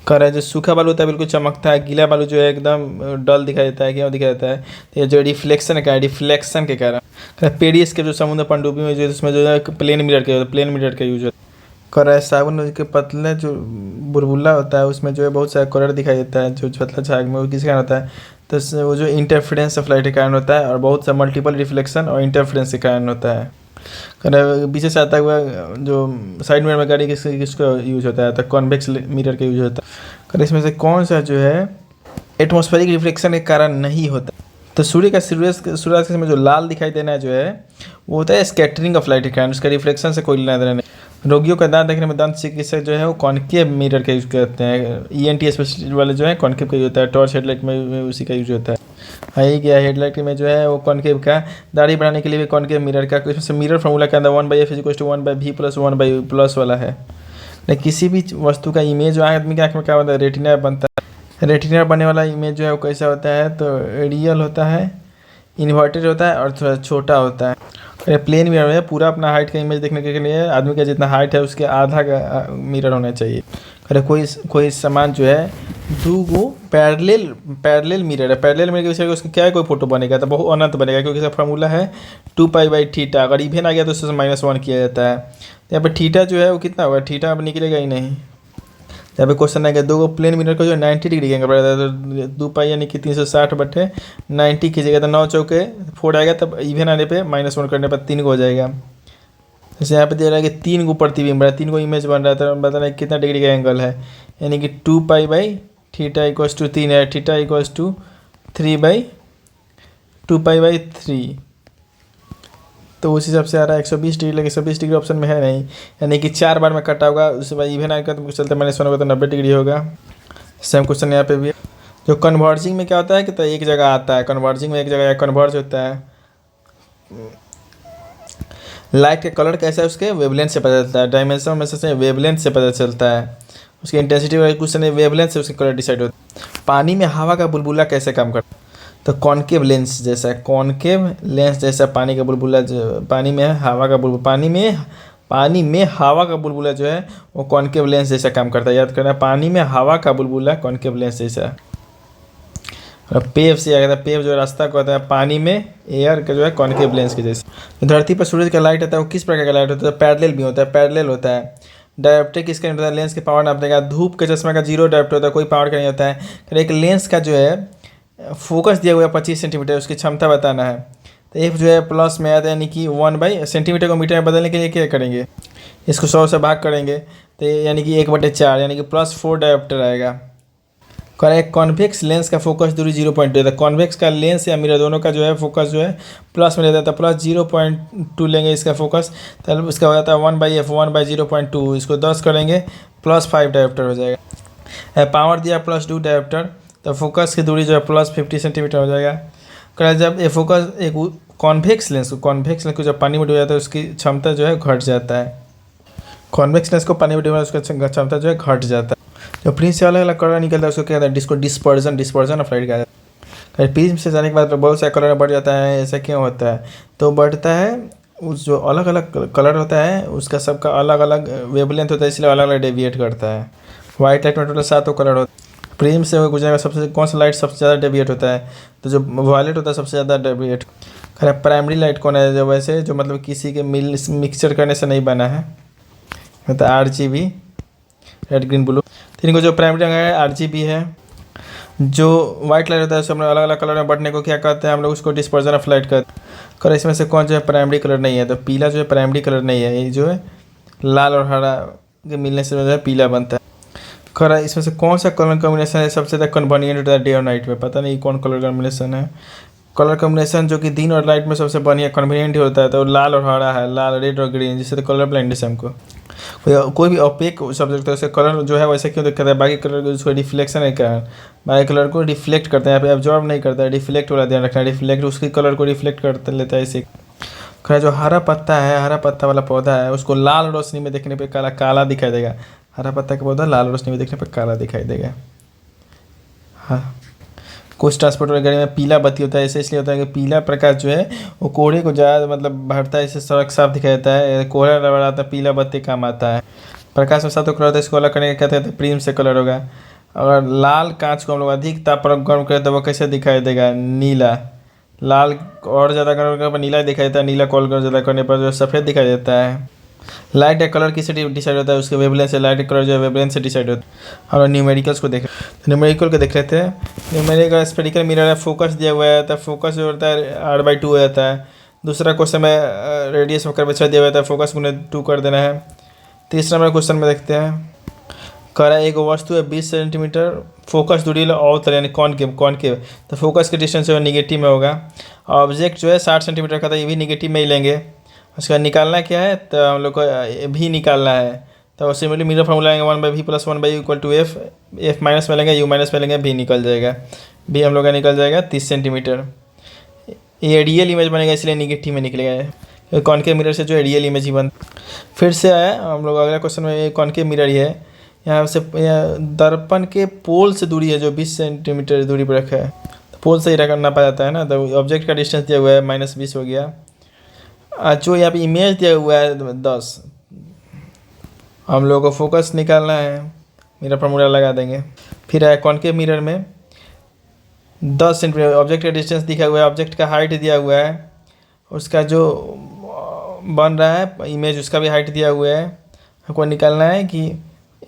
कह रहा है जो सूखा बालू होता है बिल्कुल चमकता है, गीला बालू जो है एकदम डल दिखाई देता है। क्यों दिखाई देता है? तो ये जो रिफ्लेक्शन का रिफ्लेक्शन के कारण। पेरिस के जो समुद्र पनडुब्बी में जो उसमें जो है प्लेन मिरर का यूज होता है। कह रहा है साबुन के पतले जो बुलबुला होता है उसमें जो है बहुत सारा कलर दिखाई देता है, जो पतला झाग में वो किस कारण होता है? तो वो जो इंटरफेरेंस ऑफ लाइट के कारण होता है और बहुत सा मल्टीपल रिफ्लेक्शन और इंटरफेरेंस के कारण होता है। कह रहा है पीछे से आता हुआ जो साइड मिरर में गाड़ी किसका यूज होता है? तो कॉन्वेक्स मिरर का यूज होता है। कह रहा इसमें से कौन सा जो है एटमॉस्फेरिक रिफ्लेक्शन के कारण नहीं होता? तो सूर्य का सूर्यास्त के समय जो लाल दिखाई देना जो है वो होता है स्कैटरिंग ऑफ लाइट के कारण, उसका रिफ्लेक्शन से कोई लेना देना नहीं। रोगियों का दांत देखने में दांत चिकित्सक जो है वो कॉन्केव मिरर का यूज करते हैं। ENT स्पेशलिस्ट वाले जो है कॉन्केव का यूज होता है। टॉर्च हेडलाइट में उसी का यूज होता है। हाई गया हेडलाइट में जो है वो कॉन्केव का, दाढ़ी बनाने के लिए भी कॉन्केव मिरर का। इसमें से मिरर फार्मूला के अंदर 1/f = 1/v+1/+ वाला है। किसी भी वस्तु का इमेज जो आदमी के आँख में क्या बनता है? रेटिना बनता है। रेटिना बनने वाला इमेज जो है वो कैसा होता है? तो रियल होता है, इन्वर्टेड होता है और थोड़ा छोटा होता है। प्लेन मिरर में पूरा अपना हाइट का इमेज देखने के लिए आदमी का जितना हाइट है उसके आधा का मिरर होना चाहिए। अरे कोई सामान जो है दो गो पैरेलल मिरर है, पैरेलल मिरर के विषय उसका क्या है? कोई फोटो बनेगा तो बहुत अनंत बनेगा, क्योंकि इसका फार्मूला है 2π/θ। अगर इवेन आ गया तो उससे -1 किया जाता है। तो यहाँ पे थीटा जो है वो कितना होगा? थीटा अब निकलेगा ही नहीं। यहाँ पे क्वेश्चन आएगा दो प्लेन मिरर का जो 90 डिग्री का पड़ेगा, तो 2π यानी कि 360/90 कीजिएगा तो 9 चौके 4 आएगा, तब इवेन आने पे -1 करने पर 3 को हो जाएगा। जैसे यहाँ पे दे रहा है कि 3 को प्रतिबिंब रहा है, 3 को इमेज बन रहा है, तो बता रहे कितना डिग्री का एंगल है, यानी कि 2π/θ = 3 है। θ = 3/2π/3, तो उस हिसाब से आ रहा है 120 डिग्री। लगे 120 डिग्री ऑप्शन में है नहीं, यानी कि 4 बार में कटा होगा, उसके बाद इवेन आएगा तो चलते -1 होगा तो 90 डिग्री होगा। सेम क्वेश्चन यहाँ पे भी है। जो कन्वर्जिंग में क्या होता है कि तो एक जगह आता है, कन्वर्जिंग में एक जगह कन्वर्ज होता है। लाइट का कलर कैसा है? उसके वेवलेंथ से पता चलता है। डायमेंशन में से वेवलेंथ से पता चलता है। उसकी इंटेंसिटी क्वेश्चन है, वेवलेंथ से उसके कलर डिसाइड होता है। पानी में हवा का बुलबुला कैसे काम करता है? तो कॉन्केव लेंस जैसा, कॉन्केव लेंस जैसा पानी का बुलबुला, पानी में हवा का बुलबुला, पानी में हवा का बुलबुला जो है वो कॉन्केव लेंस जैसा काम करता है। याद करना, पानी में हवा का बुलबुला कॉन्केव लेंस जैसा। और पेव से आ गया था, पेव जो रास्ता को होता है पानी में एयर का जो है कॉन्केव लेंस के जैसे। धरती पर सूरज का लाइट आता है वो किस प्रकार का लाइट होता है? पैरेलल भी होता है, पैरेलल होता है। डायोप्टर किसका होता है? लेंस के पावर नापने का। धूप के चश्मा का 0 डायोप्टर होता है, कोई पावर का नहीं होता है। एक लेंस का जो है फोकस दिया हुआ है 25 सेंटीमीटर, उसकी क्षमता बताना है। तो F जो है प्लस में आता है, यानी कि 1 सेंटीमीटर को मीटर में बदलने के लिए क्या करेंगे? इसको 100 से भाग करेंगे, तो यानी कि 1/4, यानी कि +4 डायोप्टर आएगा। करेक्ट। कॉन्वेक्स लेंस का फोकस दूरी 0.2 है। कॉन्वेक्स का लेंस या मिरर दोनों का जो है फोकस जो है प्लस में रहता है, तो +0.2 लेंगे इसका फोकस, तो इसका हो जाता है 1/f 1/0.2। इसको 10 करेंगे +5 डायोप्टर हो जाएगा। पावर दिया +2 डायोप्टर, तो फोकस की दूरी जो है +50 सेंटीमीटर हो जाएगा। करेक्ट। जब ये फोकस एक कॉन्वेक्स लेंस को जब पानी में डूब जाता है उसकी क्षमता जो है घट जाता है। कॉन्वेक्स लेंस को पानी में डूबा उसका क्षमता जो है घट जाता है। जो प्रिज्म से अलग अलग कलर निकलता है उसको क्या कहते हैं, डिस्पर्जन ऑफ लाइट कहते हैं। प्रिज्म से जाने के बाद बहुत सारे कलर बढ़ जाता है, ऐसा क्यों होता है? तो बढ़ता है उस जो अलग अलग कलर होता है उसका सबका अलग अलग वेवलेंथ होता है, इसलिए अलग अलग डेविएट करता है। वाइट लाइट में टोटल 7 कलर होता है। प्रिज्म से गुजरेगा सबसे कौन सा लाइट सबसे ज़्यादा डेविएट होता है? तो जो वायलेट होता है सबसे ज़्यादा डेविएट। प्राइमरी लाइट कौन है? जो वैसे जो मतलब किसी के मिक्सचर करने से नहीं बना है, मतलब RGB, रेड ग्रीन ब्लू। तो इनको जो प्राइमरी रंग है RGB है। जो वाइट लाइट होता है उसको हम लोग अलग अलग कलर में बढ़ने को क्या कहते हैं? हम लोग उसको डिस्पर्जन ऑफ लाइट कहते हैं। कर इसमें से कौन जो है प्राइमरी कलर नहीं है? तो पीला जो है प्राइमरी कलर नहीं है, ये जो है लाल और हरा के मिलने से जो है पीला बनता है। खरा इसमें से कौन सा कलर कॉम्बिनेशन है सबसे ज़्यादा कन्वीनियंट होता है डे और नाइट में? पता नहीं कौन कलर कॉम्बिनेशन है। कलर कॉम्बिनेशन जो कि दिन और नाइट में सबसे बढ़िया कन्वीनियंट होता है तो लाल और हरा है, लाल, रेड और ग्रीन, जिससे तो कलर ब्लाइंडनेस है हमको। कोई भी ऑपेक सब्जेक्ट है उसका कलर जो है वैसे क्यों दिखता है? बाकी कलर उसको रिफ्लेक्शन है कारण, बाकी कलर को रिफ्लेक्ट करते हैं, यहाँ पे एब्जॉर्ब नहीं करता है, रिफ्लेक्ट वाला ध्यान रखना है। रिफ्लेक्ट उसके कलर को रिफ्लेक्ट करते लेता है इसे। खैर जो हरा पत्ता है, हरा पत्ता वाला पौधा है, उसको लाल रोशनी में देखने पे काला काला दिखाई देगा। हरा पत्ता का पौधा लाल रोशनी में देखने पे काला दिखाई देगा। हाँ, कुछ ट्रांसपोर्ट वगैरह में पीला बत्ती होता है, ऐसे इसलिए होता है कि पीला प्रकाश जो है वो कोहरे को ज़्यादा मतलब भरता है, इससे सड़क साफ दिखाई देता है। कोहरा रगड़ाता है, पीला बत्ती काम आता है। प्रकाश में सातों कलर होता है, इसको अलग करने का कहते हैं प्रिज्म से कलर होगा। अगर लाल कांच को हम लोग अधिक ताप पर गर्म करें तो वो कैसे दिखाई देगा? नीला। लाल और ज़्यादा गर्म करने पर नीला दिखाई देता है, नीला को और ज़्यादा करने पर जो सफ़ेद दिखाई देता है। लाइट का कलर किससे डिसाइड होता है? उसके वेवलेंथ से। लाइट का कलर जो है वेवलेंथ से डिसाइड होता है। हम लोग न्यूमेरिकल्स को देख न्यूमेरिकल को देख लेते हैं। न्यूमेरिकल स्पेरिकल मिरर है, फोकस दिया हुआ है, तो फोकस जो होता है R/2 हो जाता है। दूसरा क्वेश्चन में रेडियस ऑफ कर्वेचर दिया हुआ था, फोकस को 2 कर देना है। तीसरा नंबर क्वेश्चन में देखते हैं, कह रहा है एक वस्तु है 20 सेंटीमीटर, फोकस दूरी अवतल यानी कॉनकेव, तो फोकस के डिस्टेंस जो है निगेटिव में होगा। ऑब्जेक्ट जो है 60 सेंटीमीटर का था, ये भी निगेटिव में ही लेंगे। उसका निकालना क्या है? तो हम लोग को भी निकालना है, तो सिमिलरली मिरर फॉर्मूला लेंगे 1/v + 1/u = f। f minus में लेंगे, u माइनस में लेंगे, भी निकल जाएगा। भी हम लोग का निकल जाएगा 30 सेंटीमीटर। ये रियल इमेज बनेगा इसलिए निगेटिव में निकलेगा। कॉनकेव मिरर से जो है रियल इमेज ही बन। फिर से आया हम लोग अगला क्वेश्चन में, कॉनकेव मिरर ही है। यहाँ से दर्पण के पोल से दूरी है जो 20 सेंटीमीटर दूरी पर रखा है, तो पोल से ही रखना पा जाता है ना। तो ऑब्जेक्ट का डिस्टेंस दिया हुआ है -20 हो गया। जो यहाँ पे इमेज दिया हुआ है 10, हम लोगों को फोकस निकालना है, मिरर फॉर्मूला लगा देंगे। फिर है कॉनकेव मिरर में 10 सेंटीमीटर ऑब्जेक्ट का डिस्टेंस दिखा हुआ है, ऑब्जेक्ट का हाइट दिया हुआ है, उसका जो बन रहा है इमेज उसका भी हाइट दिया हुआ है। हमको निकालना है कि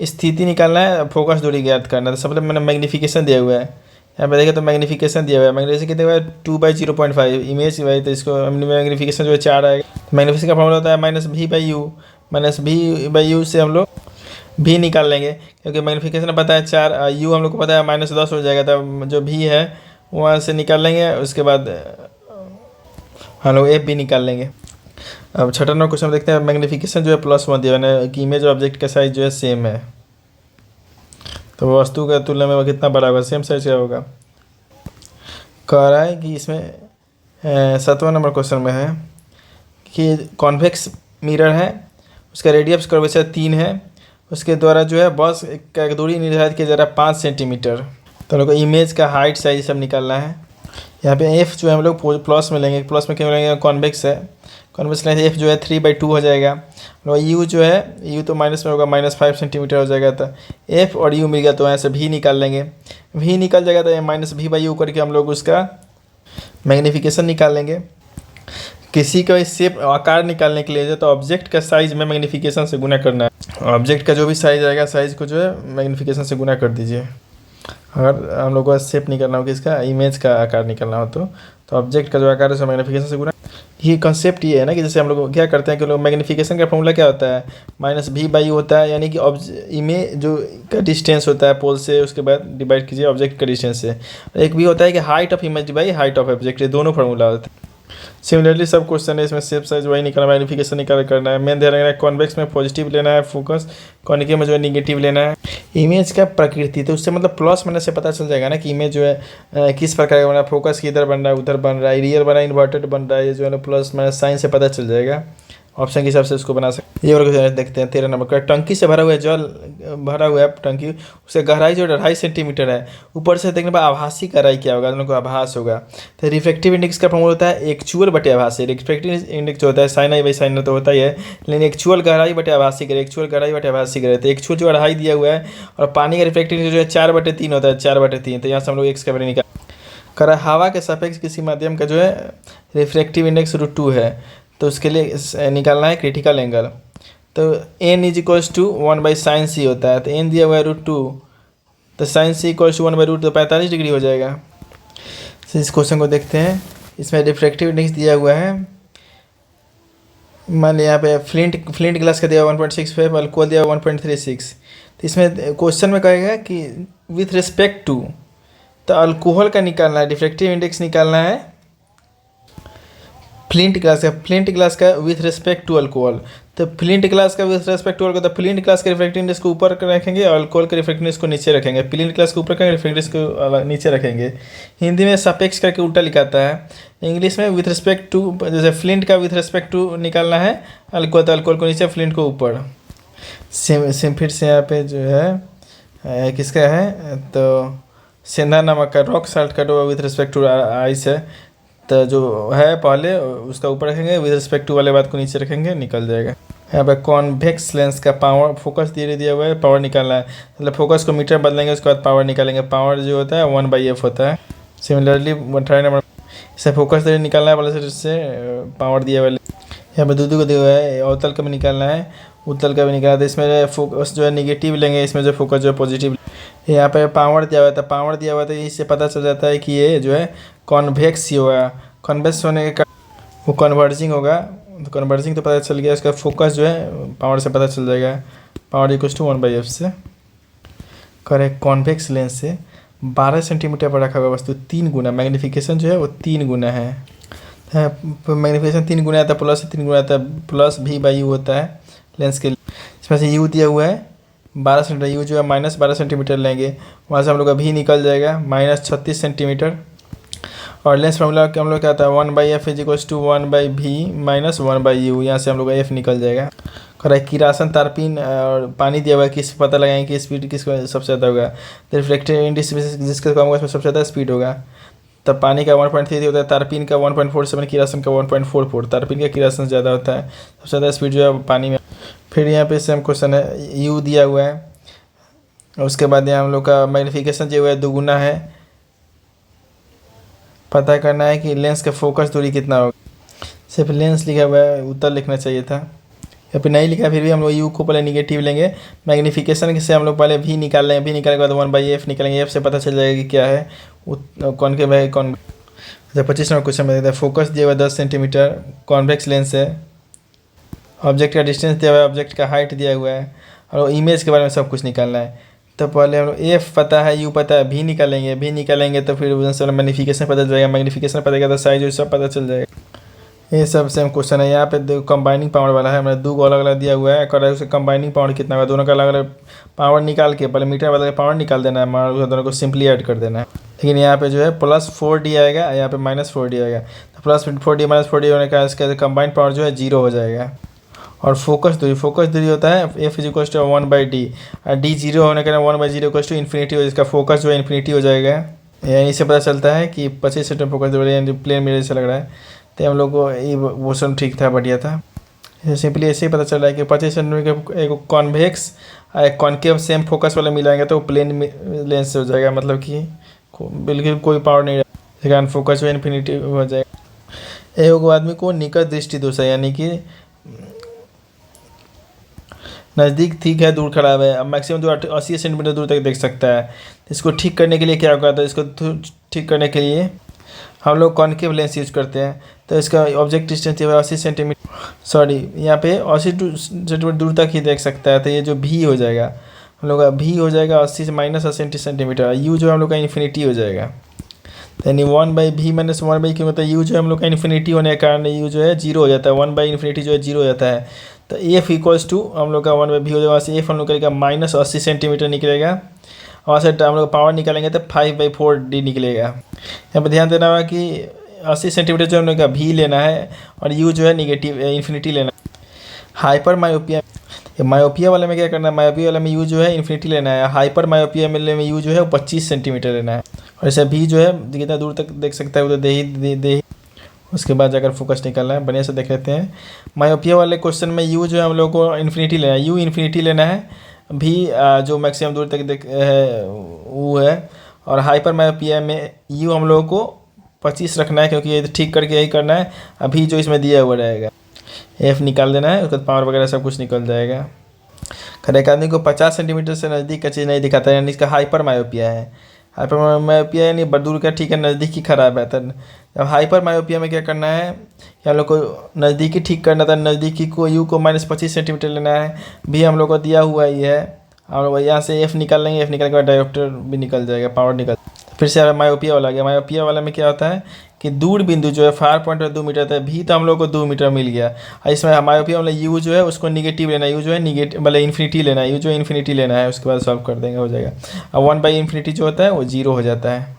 स्थिति निकालना है, फोकस दूरी ज्ञात करना है। तो सबसे मैंने मैग्नीफिकेशन दिया हुआ है, यहाँ पे देखें तो मैग्नीफिकेशन दिया हुआ है। मैग्नीफिकेशन कितने हुआ है? 2/0.5 इमेज भाई, तो इसको मैग्नीफिकेशन जो है 4 आएगा। मैग्नीफिकेशन का फॉर्मूला होता है -v/u से हम लोग भी निकाल लेंगे, क्योंकि मैग्नीफिकेशन पता है 4, u हम लोग को पता है -10 हो जाएगा। तो जो भी है वहाँ से निकाल लेंगे, उसके बाद हम लोग f भी निकाल लेंगे। अब छठा नंबर क्वेश्चन देखते हैं। मैग्नीफिकेशन जो है +1 दिया है कि इमेज और ऑब्जेक्ट का साइज जो है सेम है, तो वस्तु के तुलना में वो कितना बड़ा होगा? सेम साइज का होगा। कह रहा है कि इसमें 7वां नंबर क्वेश्चन में है कि कॉन्वेक्स मिरर है, उसका रेडियस कर्वेचर 3 है, उसके द्वारा जो है बस का दूरी निर्धारित किया जा रहा है 5 सेंटीमीटर। तो हम लोग को इमेज का हाइट साइज सब निकालना है। यहाँ पे f जो है हम लोग प्लस में लेंगे, प्लस में क्या लेंगे? कॉन्वेक्स है, कॉन्वेक्स लेंगे f जो है 3/2 हो जाएगा। और u जो है u तो माइनस में होगा, -5 सेंटीमीटर हो जाएगा। तो f और u मिल गया, तो यहाँ से v निकाल लेंगे। v निकल जाएगा तो ये -v/u करके हम लोग उसका मैग्नीफिकेशन निकाल लेंगे। किसी का शेप आकार निकालने के लिए तो ऑब्जेक्ट का साइज में मैग्नीफिकेशन से गुना करना है। ऑब्जेक्ट का जो भी साइज आएगा, साइज को जो है मैग्नीफिकेशन से गुना कर दीजिए। अगर हम लोग को शेप निकालना हो, किसका इमेज का आकार निकालना हो, तो ऑब्जेक्ट का जो आकार है उसे मैग्नीफिकेशन से गुना। ये कंसेप्ट ये है ना कि जैसे हम लोग क्या करते हैं कि लोग मैग्नीफिकेशन का फॉर्मूला क्या होता है? -v/u होता है, यानी कि इमेज जो का डिस्टेंस होता है पोल से, उसके बाद डिवाइड कीजिए ऑब्जेक्ट का डिस्टेंस से। एक भी होता है कि height of image by height of object, ये दोनों फार्मूला होता है। सिमिलरली सब क्वेश्चन है इसमें शेप साइज वही निकालना, मैग्नीफिकेशन निकाल करना है। मेन ध्यान रखना है कॉन्वेक्स में पॉजिटिव लेना है फोकस, कॉनिकेव में जो है निगेटिव लेना है। इमेज का प्रकृति, तो उससे मतलब प्लस माइनस से पता चल जाएगा ना कि इमेज जो है किस प्रकार का बना है, फोकस किधर बन रहा है, उधर बन रहा है, रियल बना है, इन्वर्टेड बन रहा है, ये जो है ना प्लस माइनस साइन से पता चल जाएगा। ऑप्शन के हिसाब से उसको बना सकते। ये और देखते हैं 13 नंबर का, टंकी से भरा हुआ है जल, भरा हुआ है टंकी, उससे गहराई जो 2.5 सेंटीमीटर है, ऊपर से देखने पर आभासी गहराई क्या होगा, दोनों को आभास होगा। तो रिफ्रैक्टिव इंडेक्स का फॉर्मूला होता है एक्चुअल बटे आभासी। रिफ्रैक्टिव इंडेक्स जो होता है साइन आई बाई साइन तो होता ही है, लेकिन एक्चुअल गहराई बटे आभासी गहराई, एक्चुअल गहराई बटे आभासी गहराई। तो एक्चुअल जो 2.5 दिया हुआ है, और पानी का रिफ्रैक्टिव इंडेक्स जो है 4/3 होता है, 4/3। तो यहाँ से हम लोग एक्स का वैल्यू निकाल कर, हवा के सापेक्ष किसी माध्यम का जो है रिफ्रैक्टिव इंडेक्स √2 है, तो उसके लिए निकालना है क्रिटिकल एंगल। तो n = 1/sin c होता है, तो n दिया हुआ है √2, तो sin c = 1/√2, तो 45 डिग्री हो जाएगा। तो इस क्वेश्चन को देखते हैं, इसमें रिफ्रैक्टिव इंडेक्स दिया हुआ है, मान लिया यहाँ पे फ्लिंट ग्लास का दिया हुआ 1.65, अल्कोहल दिया हुआ 1.36। तो इसमें क्वेश्चन में कहेगा कि विथ रिस्पेक्ट टू, तो अल्कोहल का निकालना है, रिफ्रैक्टिव इंडेक्स निकालना है फ्लिंट ग्लास का विथ रिस्पेक्ट टू अल्कोहल। तो फ्लिंट ग्लास का विथ रिस्पेक्ट टू अल्कोहल, तो फ्लिंट ग्लास के रिफ्रैक्टिव इंडेक्स को ऊपर रखेंगे और अल्कोहल के रिफ्रैक्टिव इंडेक्स को नीचे रखेंगे। फ्लिंट ग्लास को ऊपर करेंगे, रिफ्रैक्टिव इंडेक्स को नीचे रखेंगे। हिंदी में सापेक्ष करके उल्टा लिखाता है, इंग्लिश में विथ रिस्पेक्ट टू, जैसे फ्लिंट का विथ रिस्पेक्ट टू निकालना है अल्कोहल, तो अल्कोहल को नीचे, फ्लिंट को ऊपर। सेम फिर से यहाँ पे जो है किसका है, तो सेंधा नमक का, रॉक साल्ट का जो विथ रिस्पेक्ट टू आइस है, तो जो है पहले उसका ऊपर रखेंगे, विद रिस्पेक्ट टू वाले बात को नीचे रखेंगे, निकल जाएगा। यहाँ पे कॉन्वेक्स लेंस का पावर, फोकस दिया हुआ है, पावर निकालना है, मतलब फोकस को मीटर बदलेंगे, उसके बाद पावर निकालेंगे। पावर जो होता है 1/f होता है। सिमिलरली 18 नंबर इसे फोकस निकालना है, वाले से पावर दिया हुआ है। यहाँ पे दूध को दिया हुआ है, अवतल का भी निकालना है, उत्तल का भी निकालना है। तो इसमें फोकस जो है निगेटिव लेंगे, इसमें जो फोकस जो है पॉजिटिव। यहाँ पे पावर दिया हुआ था, पावर दिया हुआ था, इससे पता चल जाता है कि ये जो है कॉन्वेक्स ही होगा। कॉन्वेक्स होने का वो कन्वर्जिंग होगा, तो कन्वर्जिंग तो पता चल गया, उसका फोकस जो है पावर से पता चल जाएगा, पावर = 1/f से। करेक्ट, कॉन्वेक्स लेंस से 12 सेंटीमीटर पर रखा हुआ वस्तु 3 गुना, मैग्नीफिकेशन जो है वो 3 गुना है। मैग्नीफिकेशन 3 गुना आता है, प्लस 3 गुना आता है, प्लस v/u होता है लेंस के लिए। इसमें से u दिया हुआ है 12 सेंटीमीटर, u जो है -12 सेंटीमीटर लेंगे, वहाँ से हम लोग का v निकल जाएगा -36 सेंटीमीटर। और लेंस फॉर्मूला हम लोग क्या आता है, 1/f = 1/v - 1/u, यहाँ से हम लोग का f निकल जाएगा। करेक्ट, किरासन, तारपीन और पानी दिया हुआ है, किस पता लगाएंगे कि स्पीड किसका सबसे ज़्यादा होगा। तो रिफ्लेक्टिव इंडेक्स जिसका कम होगा उसमें सबसे ज़्यादा स्पीड होगा। तब पानी का 1.33 होता है, तारपीन का 1.47, किरासन का 1.44। तारपीन का किरासन ज़्यादा होता है, सबसे ज़्यादा स्पीड जो है पानी में। फिर यहाँ पे सेम क्वेश्चन है, u दिया हुआ है, उसके बाद यहाँ हम लोग का मैग्नीफिकेशन जो है 2 गुना है, पता करना है कि लेंस का फोकस दूरी कितना होगा। सिर्फ लेंस लिखा हुआ है, उत्तर लिखना चाहिए था, या फिर नहीं लिखा, फिर भी हम लोग u को पहले निगेटिव लेंगे। मैग्नीफिकेशन से हम लोग पहले v निकाल लेंगे, v निकालने के बाद 1/f निकालेंगे, f से पता चल जाएगा कि क्या है कौन के भाई कौन। 25 नंबर क्वेश्चन में देता है, फोकस दिया हुआ 10 सेंटीमीटर, कॉन्वेक्स लेंस है, ऑब्जेक्ट का डिस्टेंस दिया हुआ है, ऑब्जेक्ट का हाइट दिया हुआ है, और इमेज के बारे में सब कुछ निकालना है। तो पहले हम लोग f पता है, u पता है, v निकालेंगे तो फिर उनसे मैग्नीफिकेशन पता चल जाएगा, मैग्नीफिकेशन पता चलेगा तो साइज सब पता चल जाएगा। ये सब सेम क्वेश्चन है। यहाँ पे कंबाइनिंग पावर वाला है, हमारे 2 अलग अलग दिया हुआ है, कर उसका कंबाइनिंग पावर कितना होगा, दोनों का अलग अलग पावर निकाल के पहले मीटर बदल के पावर निकाल देना है, दोनों को सिंपली ऐड कर देना है। लेकिन यहाँ पे जो है +4d आएगा, यहाँ पे -4d आएगा, तो +4d -4d होने का इसका कंबाइंड पावर जो है 0 हो जाएगा। और फोकस दूरी होता है f = 1/d, और d 0 होने के 1/0 = इन्फिनिटी, इसका फोकस जो है इन्फिनिटी हो जाएगा। यानी इससे पता चलता है कि 25 सेंटीमीटर फोकस दूरी, यानी प्लेन मेरे जैसा लग रहा है। तो हम लोग को ये वो सब ठीक था, बढ़िया था। सिंपली ऐसे ही पता चल रहा है कि 25 सेंटीमीटर एक कॉन्वेक्स एक कॉन्केव सेम फोकस वाले मिलाएंगे तो प्लेन लेंस से हो जाएगा, मतलब कि बिल्कुल कोई पावर नहीं रहेगा, फोकस जो इन्फिनिटी हो जाएगा। एगो आदमी को निकट दृष्टि दोष है, यानी कि नज़दीक ठीक है, दूर खराब है, अब मैक्सिमम जो 80 सेंटीमीटर दूर तक देख सकता है। इसको ठीक करने के लिए क्या होगा, तो इसको ठीक करने के लिए हम लोग कॉन्केव लेंस यूज करते हैं। तो इसका ऑब्जेक्ट डिस्टेंस जो है 80 सेंटीमीटर, सॉरी यहाँ पे 80 सेंटीमीटर दूर तक ही देख सकता है। तो ये जो भी हो जाएगा हम लोग का v हो जाएगा 80 से -80 सेंटीमीटर, u जो हम लोग का इन्फिनिटी हो जाएगा। यानी 1/v - 1/, क्यों मतलब u जो है हम लोग का इन्फिनिटी होने के कारण u जो है 0 हो जाता है, 1/∞ जो है 0 हो जाता है। तो f = हम लोग का 1/v हो जाएगा, f हम लोग करेगा -80 सेंटीमीटर निकलेगा, और से हम लोग पावर निकालेंगे तो 5/4d निकलेगा। यहाँ पर ध्यान देना होगा कि 80 सेंटीमीटर जो हम लोग का v लेना है, और u जो है निगेटिव इन्फिनिटी लेना है। हाइपर मायोपिया, मायोपिया वाले में क्या करना है, मायोपिया वाले में यू जो है इन्फिनिटी लेना है, हाइपर मायोपिया में यू जो है वो 25 सेंटीमीटर लेना है। और ऐसे भी जो है कितना दूर तक देख सकता है वो तो दे ही। उसके बाद जाकर फोकस निकालना है, बढ़िया से देख लेते हैं। मायोपिया वाले क्वेश्चन में यू जो है हम लोग को इन्फिनिटी लेना है, यू इन्फिनिटी लेना है, भी जो मैक्सिमम दूर तक देख है वो है। और हाइपर मायोपिया में यू हम लोगों को 25 रखना है, क्योंकि ये ठीक करके यही करना है, अभी जो इसमें दिया हुआ रहेगा। एफ निकाल देना है, उसके बाद पावर वगैरह सब कुछ निकल जाएगा। खैर एक आदमी को 50 सेंटीमीटर से नज़दीक का चीज़ नहीं दिखाता है, यानी इसका हाइपर मायोपिया है। हाइपर मायोपिया यानी दूर का ठीक है, नज़दीकी खराब है। तो अब हाइपर मायोपिया में क्या करना है, हम लोग को नज़दीकी ठीक करना था, नज़दीकी को यू को -25 सेंटीमीटर लेना है, भी हम लोग को दिया हुआ ही है। हम लोग यहाँ से एफ निकाल लेंगे, एफ निकालने के बाद डायोप्टर भी निकल जाएगा, पावर निकल। फिर से मायोपिया वाला आ गया। मायोपिया वाला में क्या होता है कि दूर बिंदु जो है फार पॉइंट 2 मीटर था, भी तो हम लोग को 2 मीटर मिल गया। और इसमें मायोपिया वाला यू जो है उसको निगेटिव लेना है, यू जो है निगेटिव मतलब इन्फिनिटी लेना है, यू जो इन्फिनिटी लेना है, उसके बाद सॉल्व कर देंगे, हो जाएगा। अब 1/∞ जो होता है वो 0 हो जाता है।